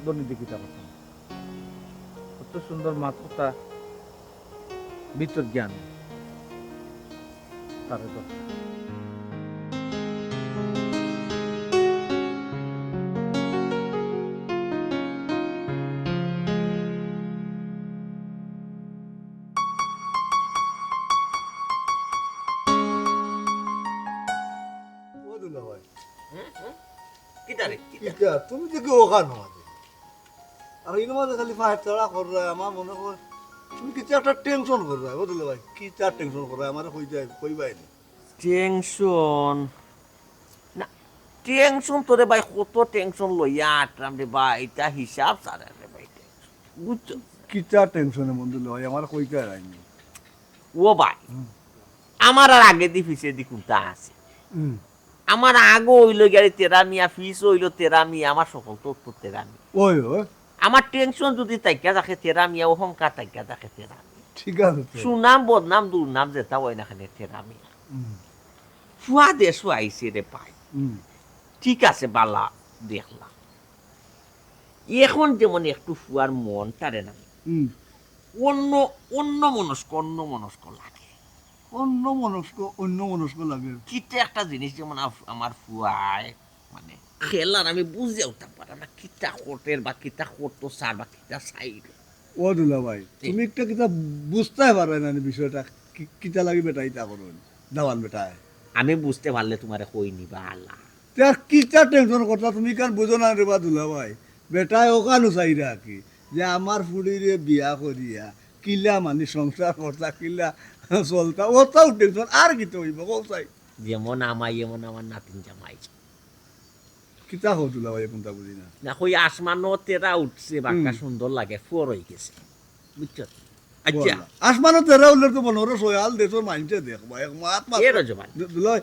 ধনী দেখি তার কথা কত সুন্দর মাত্রতা ভিতর জ্ঞান তারে তো ও দুলা ভাই কিটা রে কিটা তুমি যে ওখান আমাদের আর ইনো মাঝে খালি ফাইট চড়া কররা আমার মনে কর তুমি কিছু একটা টেনশন কররা ও দুলা ভাই কি চার টেনশন কররা আমার কইবাই না টেনশন না টেনশন তোরে ভাই কত টেনশন লইয়া আটরাম রে ভাই এটা হিসাব সারা রে ভাই বুঝছো কি চার টেনশনে মন দুলা ভাই আমার কইতে রাইনি ও ভাই আমার আর আগে দি ফিসে দি কুন্তা আছে আমার আগে হইলো গেলে তেরা মিয়া ফিস হইলো তেরা মিয়া আমার সকল তো তেরা মিয়া ওই ওই আমার টেনশন যদি তাইকা দেখে তেরা মিয়া অহংকার তাইকা দেখে তেরা মিয়া ঠিক আছে তো। সুনাম বদনাম দুর্নাম যেটা হয় না খানে তেরা মিয়া ফুয়া দেশও আইসে রে পাই ঠিক আছে বালা দেখলাম এখন যেমন একটু ফুয়ার মন তারে না অন্য মনস্ক লাগে অন্য মনস্ক লাগে কিটা একটা জিনিস যেমন আমার ফুয়ায় মানে খেলার আমি বুঝে উঠতে পারি না কিটা কোটের বা কিটা কোটো সার বা কিটা সাইড ও দুলা ভাই তুমি একটা কিতা বুঝতে পারবে না বিষয়টা কিতা লাগি বেটা ইতা করুন দাওয়ান বেটায় আমি বুঝতে পারলে তোমারে কই নিবা আল্লাহ তার কিতা টেনশন করতা তুমি কান বুঝো না রে বা দুলা ভাই বেটায় ওখানো চাইরা কি যে আমার ফুড়িরে বিয়া করিয়া কিলা মানে সংসার করতা কিলা চলতা ওটাও টেনশন আর কিতা হইব কও চাই যেমন আমাই এমন আমার নাতিন জামাই কিতা হো দুলা ভাই কোনটা বুঝি না না কই আসমানও তেরা উঠছে বাক্কা সুন্দর লাগে ফুয়ার হয়ে গেছে বুঝছো আচ্ছা আসমানো তেরা উল্লের তো মনে হলো সোয়াল দেশর মাইনছে দেখবা এক মাত মাত এর জবান দুলা ভাই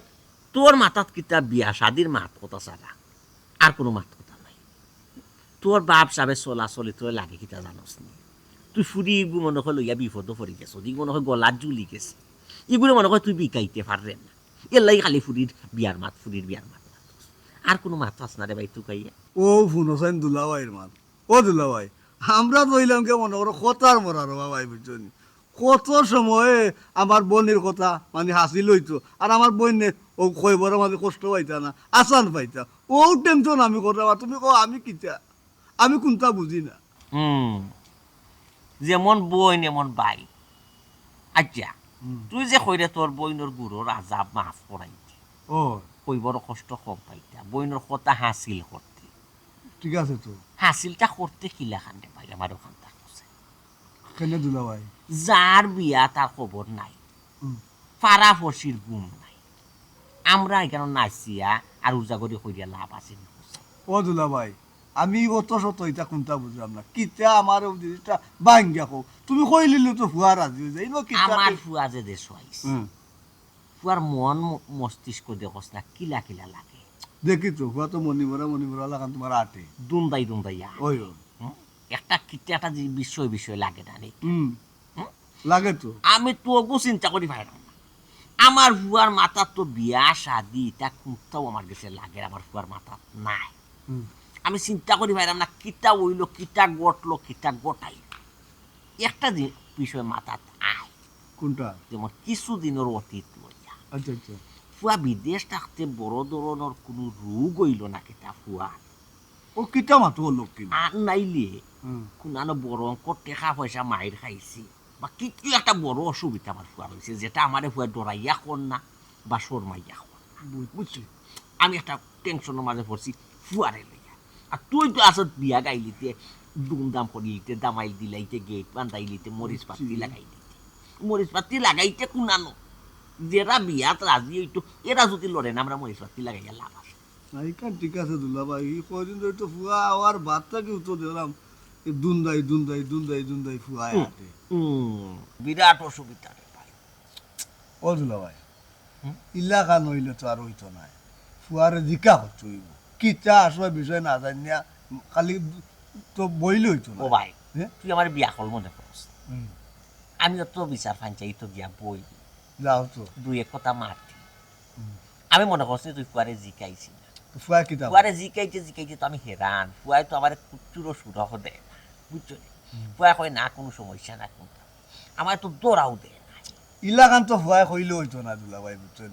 তোর মাথাত কিতা বিয়া শাদির মাত কথা ছাড়া আর কোনো মাত কথা নাই তোর বাপ সাবে চলাচলি তোর লাগে কিতা জানোস নি তুই ফুরি ইগু মনে হয় লইয়া বিপদ পড়ি গেছ ইগু মনে হয় গলাত জুলি গেছে ইগুলো মনে হয় তুই বিকাইতে পারলেন না এর লাগে খালি ফুরির বিয়ার মাত আর কোনো মাত আস না রে ভাই তুই কাইয়া ও ফুনসাইন দুলা ভাইয়ের মান ও দুলা ভাই আমরা রইলাম কে মনে করো কথার মরার বাবাই বুঝছনি কত সময়ে আমার বোনের কথা মানে হাসি লইতো আর আমার বোনে ও কইবর মাঝে কষ্ট পাইতা না আসান পাইতা ও টেনশন আমি করতে তুমি কো আমি কিতা আমি কোনটা বুঝি না যেমন বইন এমন বাই আচ্ছা তুই যে কইরে তোর বইনের গুড়োর আজাব মাফ করাইতে ও কইবর কষ্ট কম পাইতা বইনের কথা হাসিল করতে ঠিক আছে তো হাসিলটা করতে কিলা খান্ডে ভাই আমার ওখান থাকছে কেন দুলা ভাই যার বিয়া তার খবর নাই ফারা ফসির গুম নাই আমরা এখানে নাচিয়া আর উজাগরি করিয়া লাভ আছে ও দুলা ভাই আমি অত শত এটা কোনটা বুঝলাম না কিতা আমার জিনিসটা ভাঙ্গা কো তুমি কইলিলে তো ফুয়া রাজি হয়ে যাইব কিতা আমার ফুয়া যে দেশ আইছে ফুয়ার মন মস্তিষ্ক দেখোস না কিলা কিলা লাগে দেখি তো ফুয়া তো মনিমরা লাগান তোমার আটে দুন্দাইয়া ওই একটা কিতা একটা বিষয় লাগে না নি লাগে তো আমি তো চিন্তা করি পাইলাম না আমার ফুয়ার মাথার তো বিয়া শাদি তা কোথাও আমার কাছে লাগে আমার ফুয়ার মাথা নাই আমি চিন্তা করি পাইলাম না কিতা হইল কিতা গটলো কিতা গটাই একটা বিষয় মাথাত আয় কোনটা? যেমন কিছুদিনের অতীত লইয়া আচ্ছা আচ্ছা। ফুয়া বিদেশ থাকতে বড় ধরনের কোনো রোগ হইল না কিতা ফুয়া ও কিতা মাতো লোক কিনা? আর নাইলে কোনানো বড় অঙ্ক টেকা পয়সা মাইর খাইছি বা কিছু একটা বড় অসুবিধা আমার ফুয়া হয়েছে যেটা আমার ফুয়া ডরাইয়া কর না বা শর্মাইয়া কর না বুঝছি। আমি একটা টেনশনের মাঝে পড়ছি ফুয়ারে লইয়া। আর তুই তো আসত বিয়া গাইলিতে দুমদাম করিলিতে দামাইল দিলাইতে গেট বান্ধাইলিতে মরিচ পাতি লাগাই দিতে মরিচ পাতি লাগাইতে কোনানো যেরা বিয়াত রাজি হইতো এরা যদি লড়ে না আমরা মরিচ পাতি লাগাইয়া লাভ আছে। নাইকান ঠিক আছে দুলা ভাই, কদিন ধরে তো ফুয়া আর বাচ্চা কি উত্তর দিলাম দুন্দাই দুন্দাই দুন্দাই দুন্দাই ফুয়ায় হাতে। বিরাট অসুবিধা রে ভাই। ও দুলা ভাই, ইলাকা নইলে তো আর হইতো না। ফুয়ারে জিকা হচ্ছে হইব কিতা আসলে বিষয় না জানিয়া খালি তো বইলে হইতো না। ও ভাই তুই আমার বিয়া কল মনে করস, আমি তো বিচার ফাঞ্চাই তো গিয়া বই যাও তো দুই এক কথা মারতি। আমি মনে করছি তুই ফুয়ারে জিকাইছি না। ফুয়া কিতা ফুয়ারে জিকাইতে জিকাইতে তো আমি হেরান। ফুয়াই তো আমার কুচুরো সুরহ দে না বুঝছো। ফুয়া কয় না কোনো সমস্যা না কোনটা, আমার তো দৌড়াও দে না। ইলাকান তো ফুয়ায় কইলে হইতো না দুলা ভাই বুঝছেন।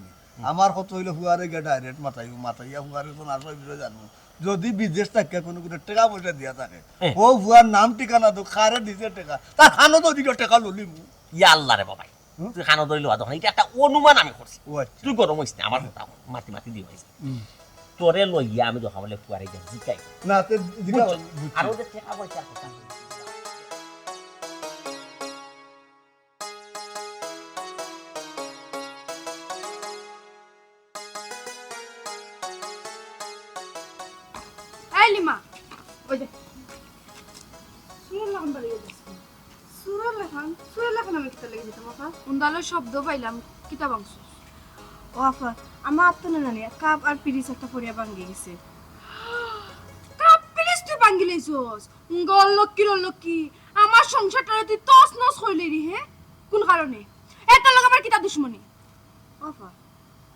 আমার কত হইলে ফুয়ারে গিয়ে ডাইরেক্ট মাথাইয়া ফুয়ারে তো আসলে বিষয় জানবো। যদি বিদেশ থাকে কোনো কোনো টাকা পয়সা দিয়া থাকে ও ফুয়ার নাম ঠিকানা তো খারে দিছে টাকা তার খানো তো দিকে টাকা ললিম। ইয়া আল্লাহ রে বাবাই, তুই খানো দইল তখন এটা একটা অনুমান আমি করছি। ও আচ্ছা। তুই গরম হইস না, আমার কথা মাতি মাতি দিয়ে হইস তোরে লইয়া আমি দেখা বলে ফুয়ারে গিয়া জিকাই না তে দিকা আর ওদের টাকা পয়সার কথা। এই লিমা ওই যে সুরের লাগান বাড়ি গেছে সুরের লেখান আমি কিতা লেগে যেতাম আপা। উন্দালের শব্দ পাইলাম কিতাব অংশ। ও আপা আমার আত্মনে নানি কাপ আর পিরিস একটা ফরিয়া ভাঙ্গি গেছে। কাপ প্লিজ তুই ভাঙ্গি লইছস গল লক্ষ্মী আমার সংসারটা তুই তস নস হইলি রে। হে কোন কারণে এত লোক আমার কিতা দুশ্মনী? আপা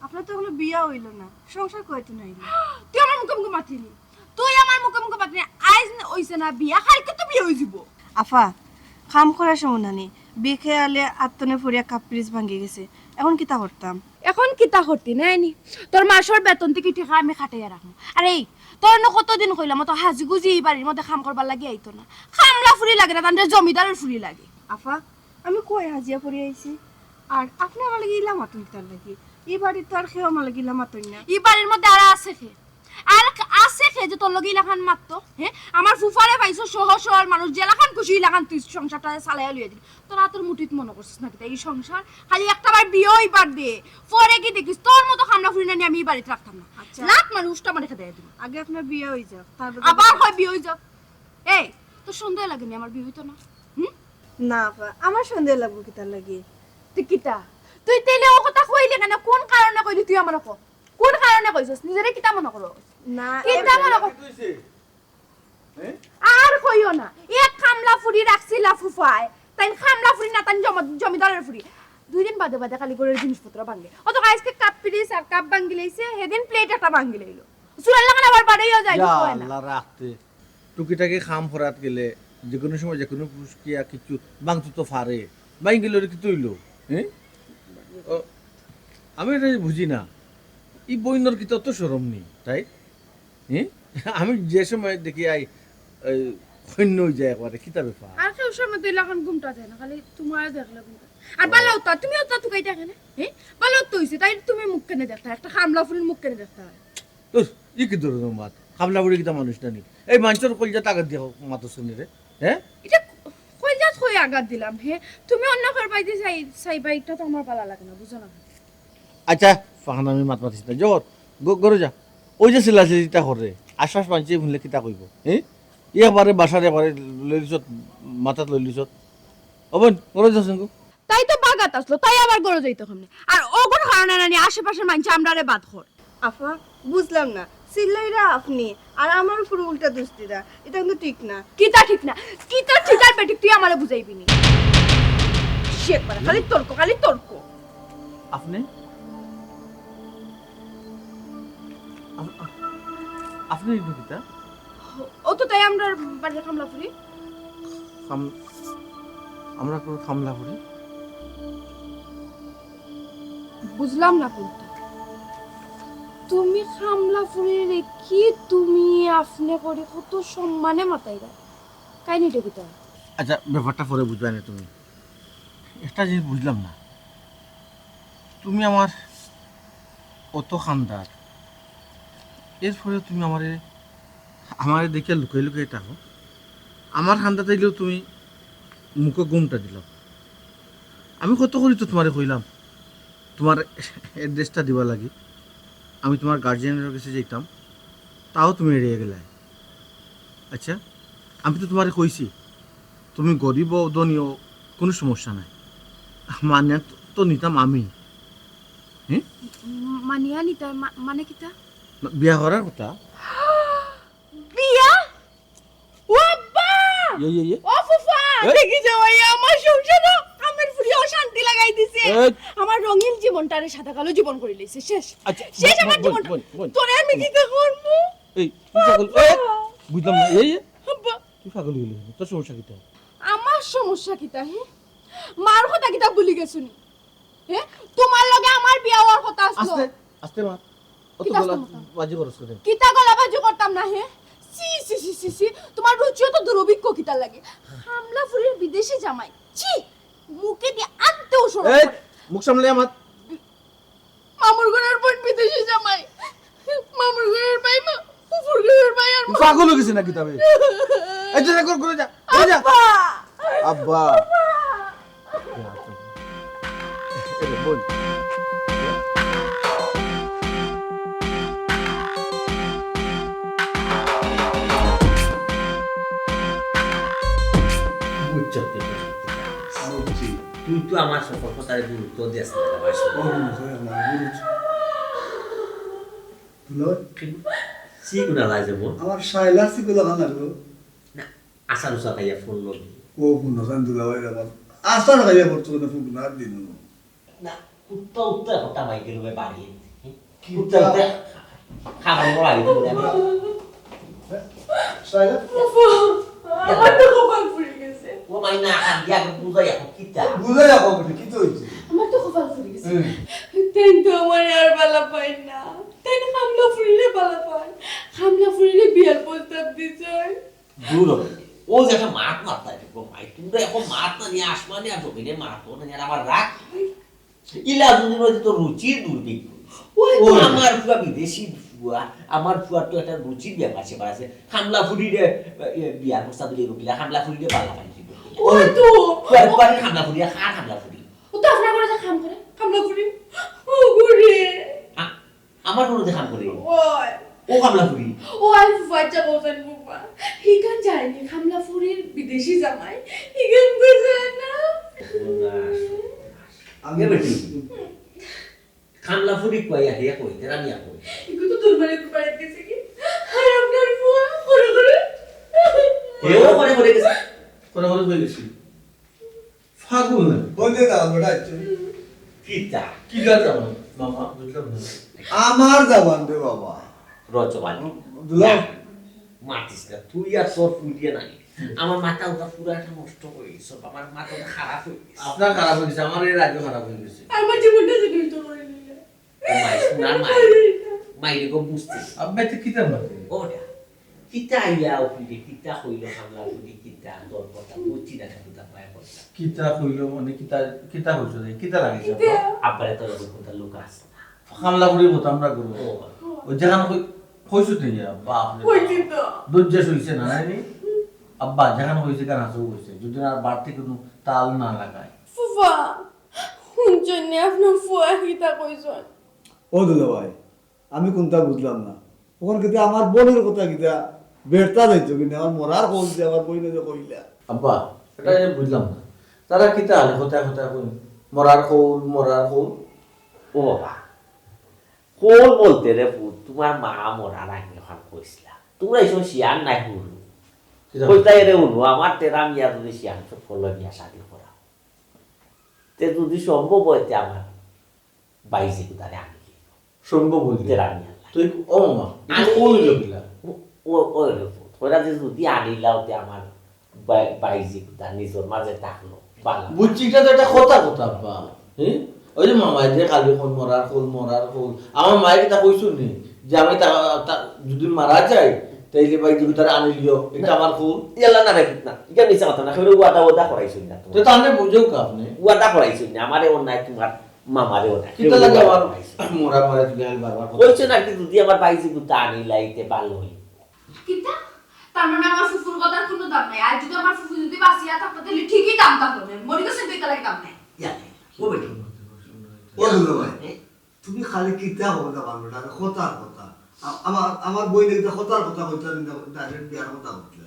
আপনার তো এখনো বিয়া হইল না, সংসার কয়তো নাই। তুই আমার মুখে মুখে মাতিলি, তুই আমার মুখে মুখে মাতিলি। আইজ হইছে না বিয়া, কালকে তো বিয়ে হয়ে যাব। আফা কাম করার সময় নানি বিখে আলে আত্মনে ফরিয়া কাপ পিরিস ভাঙ্গি গেছে, এখন কিতা করতাম? এখন কিতা করতি নাইনি তোর মাসের বেতন থেকে ঠেকা আমি খাটাইয়া রাখবো। আর এই তোর না কতদিন কইলাম তো হাজি গুজি এই বাড়ির মধ্যে কাম করবার লাগে আইতো না। খামলা ফুরি লাগে না, তাদের জমিদারের ফুরি লাগে। আফা আমি কই হাজিয়া পড়ি আইছি, আর আপনি আমার লাগে ইলা মাতুন তার লাগি এই বাড়ির তো আর খেয়ে আমার লাগে ইলা মাতুন না। এই বাড়ির মধ্যে আর আছে খে যে তোর লগে ইলাখান মারতো। হ্যাঁ আমার ফুফারে পাইছো শহর শহর মানুষ জেলাখান খুশি ইলাখান তুই সংসারটা চালাইয়া লইয়া দিবি। তোর হাতের মুঠিত মনে করছিস নাকি এই সংসার? খালি একটা বার বিয়ে হইবার দে, পরে কি দেখিস তোর মতো খামলা ফুরি না নিয়ে আমি এই বাড়িতে রাখতাম না। আচ্ছা লাখ মানুষটা আমার রেখে দেয় দিবি। আগে আপনার বিয়ে হয়ে যাক তারপর আবার হয় বিয়ে হয়ে যাক। এই তোর সন্দেহ লাগেনি আমার বিয়ে হইতো না? না আপা আমার সন্দেহ লাগবো কি তার লাগে? তুই কিতা তুই তেলে ও কথা কইলি কেন? কোন কারণে কইলি তুই আমার কো? কোন কারণে কইছস? নিজেরে কিতা মনে করো? না কিতা মনে কর? আর কইও না এক খামলা ফুরি রাখছিলা ফুফায়, তাই খামলা ফুরি না তাই জমিদারের ফুরি। 2 দিন বাদে বাদে খালি করে জিনিসপত্র ভাঙে। অত আজকে কাপ পিরিস আর কাপ ভাঙি লইছে, সেদিন প্লেট একটা ভাঙি লইলো। সুরাল লাগান আবার বাড়াইও যায় না কয় না। আল্লাহ রাখতে টুকিটাকি খাম ফরাত গেলে যে কোনো সময় যে কোনো পুষ্কিয়া কিছু বাংতু তো ফারে বাইং গেল কি তুইলো। হ্যাঁ আমি এটা বুঝি না এই বইনর কি তত সরম নেই তাই। হ্যাঁ আমি যে সময় দেখি আই সৈন্য হয়ে যায় একবারে কিতা ব্যাপার। আর কেউ সময় তুই লাগান ঘুমটা যায় না, খালি তোমার দেখলে ঘুমটা। আর বালাও তো তুমিও তো তুই দেখে না। হ্যাঁ বালাও তো হইছে তাই তুমি মুখ কেনে দেখতে, একটা খামলা ফুরির মুখ কেনে দেখতে হয়। তো ই কি ধরনের মাত খাবলা বুড়ি কিতা মানুষ নানি এই মানুষের কলজা তাগাত দিয়ে মাতো শুনি রে। হ্যাঁ এটা কইজাত কই আগাত দিলাম। হে তুমি অন্য ঘর পাইতে চাই বাইকটা তো আমার ভালো লাগে না, বুঝো না? আচ্ছা ফাহান আমি মাত মাতিস না জগৎ গরু যা ওই যে চিল্লাচিল্লিটা করে আশ্বাস মানছি শুনলে কিতা কইব। হ্যাঁ একবারে বাসার একবারে লই লিছত মাথাত লই লিছত অবন গরু যাচ্ছেন গো। তাই তো বাগাত আসলো, তাই আবার গরো যাইতো সামনে। আর ও কোন কারণে নানি আশেপাশের মানুষ আমরারে বাদ কর। আফা বুঝলাম না, চিল্লাইরা আপনি আর আমার উপর উল্টা দুস্তিরা, এটা কিন্তু ঠিক না। কিতা ঠিক না কিতা ঠিক আর বেটি তুই আমারে বুঝাইবি নি। শেখ পারা খালি তর্ক খালি তর্ক। আপনি আপনি একটু কিতা ও তো তাই আমরা বাড়ির কামলা ফুরি আমরা কোনো খামলা করি বুঝলাম না কিন্তু তুমি কামলা ফুরি কি তুমি আপনি করে কত সম্মানে মাতাই দেয় কাহিনীটা কিতা আচ্ছা ব্যাপারটা পরে বুঝবে না তুমি একটা জিনিস বুঝলাম না তুমি আমার অত খানদার এরপরে তুমি আমারে দেখে লুকাই লুকাই থাকো আমার খান্দা চাইলেও তুমি মুখে গুমটা দিল আমি কত করি তো তোমারে কইলাম তোমার অ্যাড্রেসটা দিবা লাগি আমি তোমার গার্জিয়ানের কাছে যেতাম তাও তুমি এড়িয়ে গেলে আচ্ছা আমি তো তোমারে কইছি তুমি গরিব ও ধনীও কোনো সমস্যা নাই মানে তো নিতাম আমি হ্যাঁ মানিয়া নিতা মানে কিতা বিয়া করার কথা বিয়া ও আব্বা ইয়ে ও ফুফা দেখি যাওয়াই আমার সংসার আমার ফুরি অশান্তি লাগাই দিছে আমার রঙিন জীবনটারে সাদা কালো জীবন করে লইছে শেষ আচ্ছা শেষ আমার জীবন তোরে আমি কি করব এই তুই পাগল বুঝলাম না এই আব্বা তুই পাগল হইলি তোর সমস্যা কি আমার সমস্যা কিতা মার কথা কিতা ভুলি গেছুনি তোমার লগে আমার বিয়া হওয়ার কথা আসলো আস্তে আস্তে মা অত কিতা গলা আস্তে মাথা? বাজি করছ করে কিতা গলাবাজি করতাম না সি সি সি সি সি তোমার রুচিও তো দুরভিজ্ঞ কিতা লাগে হামলা ফুরির বিদেশি জামাই ছি মুখে দিয়ে আনতেও শোনা এই মুখ সামলে আমার মামুর ঘরের বোন বিদেশি জামাই মামুর ঘরের ভাই মা ফুফুর ঘরের ভাই আর পাগল হয়ে গেছে নাকি তবে এই যে করে যা আব্বা আব্বা এরে বল বুঝতে বুঝছি তুই তো আমার সকল কথার গুরুত্ব দিস না আমার সিগুনা লাগে মন আমার শাইলা সিগুলো খান লাগলো না আশা নুসা খাইয়া ফোন লবি ও গুণসান দুলা ভাই আমার আসার খাইয়া পড়তো না ফুকনার দিন না কুত্তা উত্তা হতা ভাই গেল বাড়ি কুত্তা উত্তা খাবার বড় আগে দিলে আমি শাইলা আমার তো কপাল ফুরি গেছে ও মাই না হাত দিয়া বুঝাই এখন কিতা বুঝাই আপা কি তো হইছে আমার তো কপাল ফুরি গেছে তাই তো আমার আর বালা পাই না তাই না হামলা ফুরিলে বালা পাই হামলা ফুরিলে বিয়ার প্রস্তাব দিছে দূর ও যে একটা মাত মারতা দেখো ভাই তোমরা এখন মাত না নিয়ে আসমানে আর জমিনে মারতো না আর আবার রাখ ইলা দুদিন তো রুচির দুর্ভিক্ষ ও আমার পুরা বিদেশি ফুয়া আমার ফুয়ার তো একটা রুচির ব্যাপার সেবার আছে হামলা ফুরিরে বিয়ার প্রস্তাব দিলে রুকিলা হামলা ফুরিরে পাল্লা পানি দিব ওই তো পানি হামলা ফুরিয়া খার হামলা ফুরি ও তো আপনার করে কাম করে হামলা ফুরি ও ঘুরে আমার কোনো দেখাম করে ওই ও হামলা ফুরি ও আই ফাইটা বলতেন বুবা হিগান যায়নি হামলা ফুরির বিদেশি জামাই হিগান বুঝে না আগে বেটি খামলা ফুরি কইয়া হেয়া কই তেরা নিয়া কই ইগো তো তোর বাড়ি গেছে কি আর আপনার ফুয়া করে করে হেও করে গেছে করে হয়ে গেছি ফাগুন না বলতে দাও বড় আছে কিতা কি গাছ আমার মামা বুঝলাম না আমার জাবান রে বাবা রজবানি দুলা মাতিস না তুই আর তোর ফুলিয়ে নাই আমার মাথা ওটা পুরাটা নষ্ট হয়ে গেছে আমার মাথাটা খারাপ হয়ে গেছে আপনার খারাপ হয়ে গেছে আমার এর আগে খারাপ হয়ে গেছে আমার জীবনটা যে নষ্ট করে নিলে ও মাই সোনার মাইরে গো বুঝতে আব্বা তো কিতা মারতে ওটা কিতা ইয়া ওপিলে কিতা হইল হামলা ফুলি কিতা তোর কথা বুঝছি না কিতা পায় কথা কিতা কইল মানে কিতা কিতা হইছে রে কিতা লাগিছে আব্বারে তোর কথা লোক আছে হামলা করে হতো আমরা করব ও ওই যেখানে কইছো তো ইয়া বাপ রে হইছে তো দজ্জা হইছে না নানি আব্বা যেখানে হইছে কেন হাসু হইছে যদি আর বাড়তি কোনো তাল না লাগায় ফুফা হুনজনে আপনার ফুয়া হিতা কইছন ও দুলা ভাই আমি কোনটা বুঝলাম না ওখান কিন্তু আমার বোনের কথা কিটা বেড়তা যাইতো কিন্তু আমার মরার কল যে আমার বইনে যে কইলা আব্বা এটা আমি বুঝলাম না তারা কিতা আলে কথা কথা কই মরার খোল ও বাবা কোন বলতে রে পুত তোমার মা মরার আগে এখন কইছিলা তোমরা এইসব শিয়ার নাই হুলু কইতাই রে হুলু আমার তেরা মিয়া যদি শিয়ার সব ফলো মিয়া শাদি করা তে যদি সম্ভব হইতে আমার বাইশে কোথায় আনি সম্ভব হইতে তেরা মিয়া তুই ও মামা এটা কোন হইল কিলা ও তোরা যে যদি আনিলাওতে আমার বাইজি তার নিজের মাঝে থাকলো বালা বুঝছি এটা তো একটা কথা আব্বা হ্যাঁ ওই যে মামাই যে কালি খোল মরার খোল আমার মায়ের কথা কইছো নি যে আমি যদি মারা যাই তাইলে ভাই যদি তারা আনিলিও এটা আমার খোল ইয়ালা না রাখিত না এটা মিছা কথা না কেবল ওয়াদা করাইছুন না তো তাহলে বুঝেও কা আপনি ওয়াদা করাইছুন না আমারে অন্যায় তোমার মামারে অন্যায় কিটা লাগে আমার মরা তুমি হাল বারবার বলছো না কি যদি আমার বাইজি গুতা আনিলাইতে ভালো হই কিতা তার মানে আমার ফুফুর কথার কোনো দাম নাই আর যদি আমার ফুফু যদি বাঁচিয়া থাকতো তাহলে ঠিকই দাম থাকবে মরি গেছে দুই তালাক দাম নাই ইয়ালে ও বেটি ও দুলা ভাই তুমি খালি কিতা হবো না পারবে না কথার কথা আমার বই দেখতে কথার কথা কইতা ডাইরেক্ট বিয়ার কথা বলছিলা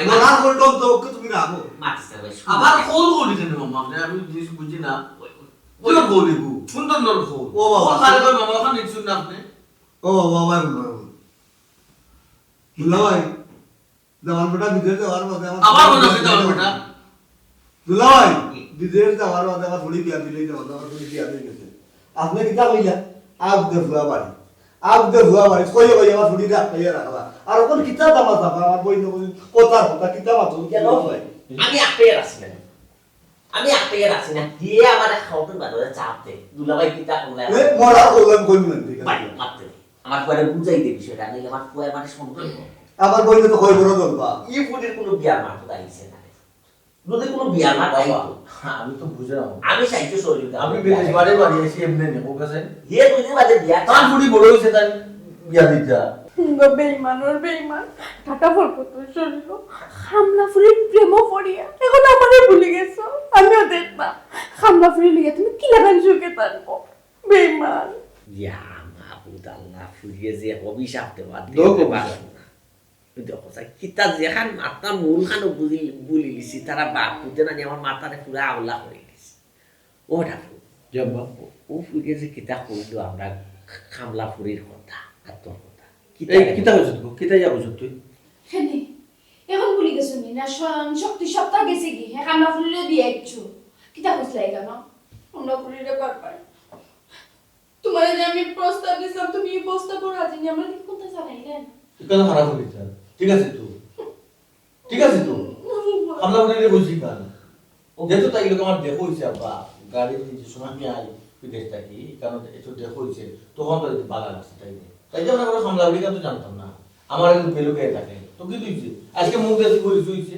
মরার বলতো তো ওকে তুমি রাখো মাতিছে ভাই আবার খোল করি কেন মামা আপনি আমি জিনিস বুঝি না ওই বলিবু সুন্দর নর খোল ও বাবা। খালি কই মামা ওখানে নিচ্ছুন না আপনি ও বাবা দুলা ভাই দেওয়ার বেটা বিদেশ যাওয়ার মধ্যে আবার মনে হচ্ছে দেওয়ার বেটা। দুলা ভাই বিদেশ যাওয়ার মধ্যে আমার থোড়ি বিয়া দিলেই যাওয়া আমার থোড়ি বিয়া দিয়ে গেছে আপনি কিতা কইলা আব দে ভুয়া বাড়ি কই আমার থোড়ি রাখ কইয়া রাখবা আর কোন কিতা দামা দাবা আমার বই নবই কথার কথা কিতা মাতো কেন ভাই আমি আটকে রাখছি না আমি আটকে রাখছি না দিয়ে আমার খাওয়ার বাদরে চাপ দে দুলাভাই কিতা করলে এ মরা কইলাম কইবেন ঠিক আছে ভাই মারতে দে আমার পরে বুঝাই দে বিষয়টা নিলে আমার পরে মানে সন্দেহ আমার বই তো কই বড় দলবা ই ফুটের কোনো বিয়ার মাঠ দাঁড়িয়েছে না যদি কোনো বিয়ার মাঠ বাবা দাঁড়িয়ে আমি তো বুঝলাম আমি সাহিত্য সহযোগিতা আপনি বিদেশ বাড়ি এসে এমনি নেবো কাছে হে দুদিন বাদে বিয়া তার ফুটি বড় হয়েছে তাই বিয়া দিতা বেইমান ওর বেইমান টাকা ফলক তোর শরীর হামলা ফুরির প্রেমও পড়িয়া এখন আমারে ভুলে গেছো আমিও দেখবা হামলা ফুরি লিগে তুমি কি লাগান সুখে থাকবো বেইমান ইয়া মাহবুদ আল্লাহ ফুরিয়ে যে অভিশাপ দেওয়া লোক দিতে অভিশাপ। পারে না দেখো স্যার কিতা যেখান মাথা মূল খানো বুলি লিছি তারা বাপ পুজে না আমার মাথারে পুরা আওলা করে গেছে ওটা জব্বা ও ফুরিয়ে যে কিতা কইলো আমরা খামলা ফুরির কথা আর তোর কথা এই কিতা হইছ তুই কিতা যা হইছ তুই হ্যাঁ এখন ভুলি গেছো নি না শক্তি সপ্তাহ গেছে কি হ্যাঁ কামলা ফুলিলে দিয়ে আইছো কিতা হইছে লাগা না আমরা ফুরিরে করবার তোমার যে আমি প্রস্তাব দিছিলাম তুমি এই প্রস্তাব রাজি নি আমরা কি কোনটা জানাইলেন কেন খারাপ হইছ ঠিক আছে তো আমরা বলে বুঝি কাল যেহেতু তাই লোক আমার দেখো হইছে আব্বা গাড়ি যে সময় আমি আই বিদেশ থাকি কারণ একটু দেখো হইছে তখন তো ভালো লাগছে তাই যে আমরা সামলা বলি তো জানতাম না আমার একটু বেলুকে থাকে তো কি দিয়েছে আজকে মুখ দেখি বলি হইছে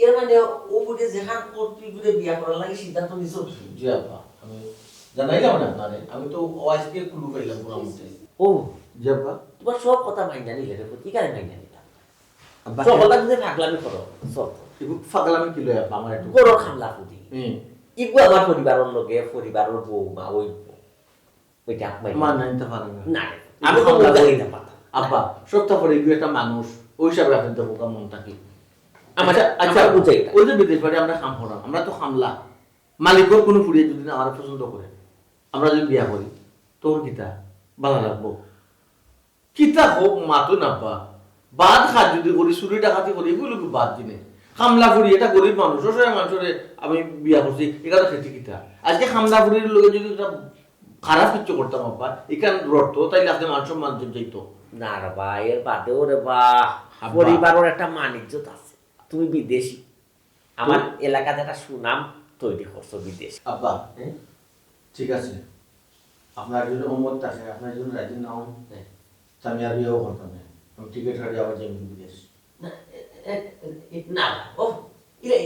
এর মানে ও বুঝে যেখান কর্তৃ বুঝে বিয়া করার লাগে সিদ্ধান্ত নিছ জি আব্বা আমি জানাইলাম না আপনারে আমি তো আজকে কুলু পাইলাম পুরো মধ্যে ও জি আব্বা তোমার সব কথা মাইনা নিলে রে কি কারে মাইনা নিলাম আব্বা সকলটা যদি ভাগলামি করো সব এগুলো ফাগলামি কি লয় আব্বা আমার একটু করো খামলা ফুটি হুম ইগু আমার পরিবারের লগে পরিবারের বউ মা ওই ওইটা মাইনা মা নাইতে পারে না না রে, আমি তো বলতে না পাতা আব্বা সপ্তাহ পরে এগুলো একটা মানুষ ওই হিসাবে আপনি তো বোকা মন থাকি আমার আচ্ছা বুঝাই ওই যে বিদেশ বাড়ি আমরা খাম করাম আমরা তো খামলা মালিকের কোনো ফুরিয়ে যদি না আমার পছন্দ করে আমরা যদি বিয়া করি তোর গীতা ভালো লাগবো কিতা হোক মাতো নাব্বা বাদ খাত যদি করি চুরি ডাকাতি করি এগুলো কি বাদ দিনে খামলা ফুরি এটা গরিব মানুষ অসহায় মানুষের আমি বিয়া করছি এখানে খেতে কিতা আজকে খামলা ফুরির লোকে যদি একটা খারাপ কিছু করতাম আব্বা এখান রড়তো তাইলে আজকে মানুষ মানুষজন যাইতো না রে বা এর বাদেও রে বা আব্বা। পরিবারের একটা মান ইজ্জত আছে তুমি বিদেশি আমার এলাকাতে একটা সুনাম তৈরি করছো বিদেশ আব্বা ঠিক আছে আপনার যদি অমত থাকে আপনার যদি রাজি না হন তা আমি আর বিয়েও করতাম না আমি টিকিট কাটি আবার যাই বিদেশ না ও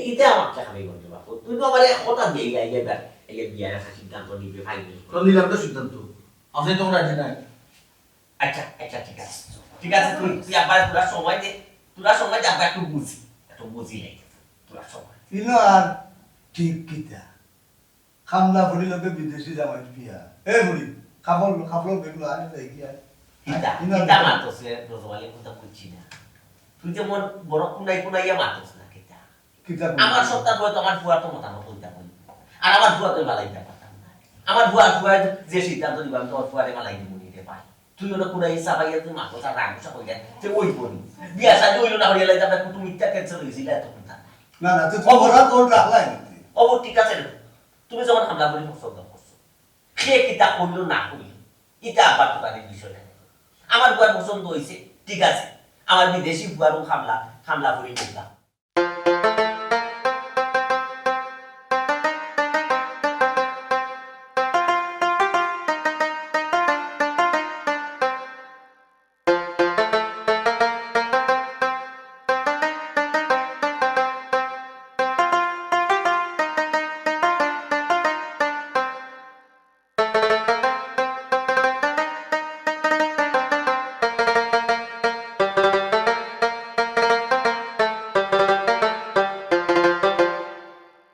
এটা আমার চাকরি করতে পারবো তুই তো আমার কথা দিয়ে গেলে এই বিয়ে রাখার সিদ্ধান্ত নিবে ভাই তো নিলাম তো সিদ্ধান্ত আপনি তো রাজি নাই আচ্ছা আচ্ছা ঠিক আছে ঠিক আছে তুই আবার তোরা সময় দে আবার একটু বুঝি লাগে তোরা সময় ইনো আর ঠিক কিতা খামলা ফুরি লোকে বিদেশি জামাই বিয়া এ ফুরি খাফল বেগুলো আনে যাই কি আর কিতা মাতছে রোজওয়ালি কথা বুঝছি না তুই যে মন বড় কুনাইয়া মাতছ না কিতা কিতা আমার সত্তার বয়স আমার বুয়া তো মতামত হইতা বলি আর আমার বুয়া তো মালাইতে পারতাম না আমার বুয়া যে সিদ্ধান্ত নিবা আমি তোমার বুয়ারে মালাই দিব নিতে পাই তুই ওটা কুনাই সাবাইয়া তুই মাতছ আর রাগসা কইয়া যে ওই বলি বিয়া সাজে ওইলো না হইয়া লাইতা তুমি মিথ্যা ক্যান্সেল হইছিল এত কথা না না তুই খবরা তোর রাখলাই না অবর ঠিক আছে তুমি যখন হামলা করি পছন্দ করছো সে কিতা কইলো না কইলো এটা আবার তো তাদের বিষয় না আমার বুয়ার পছন্দ হইছে ঠিক আছে আমার বিদেশি বুয়ারও খামলা ফুরি বললাম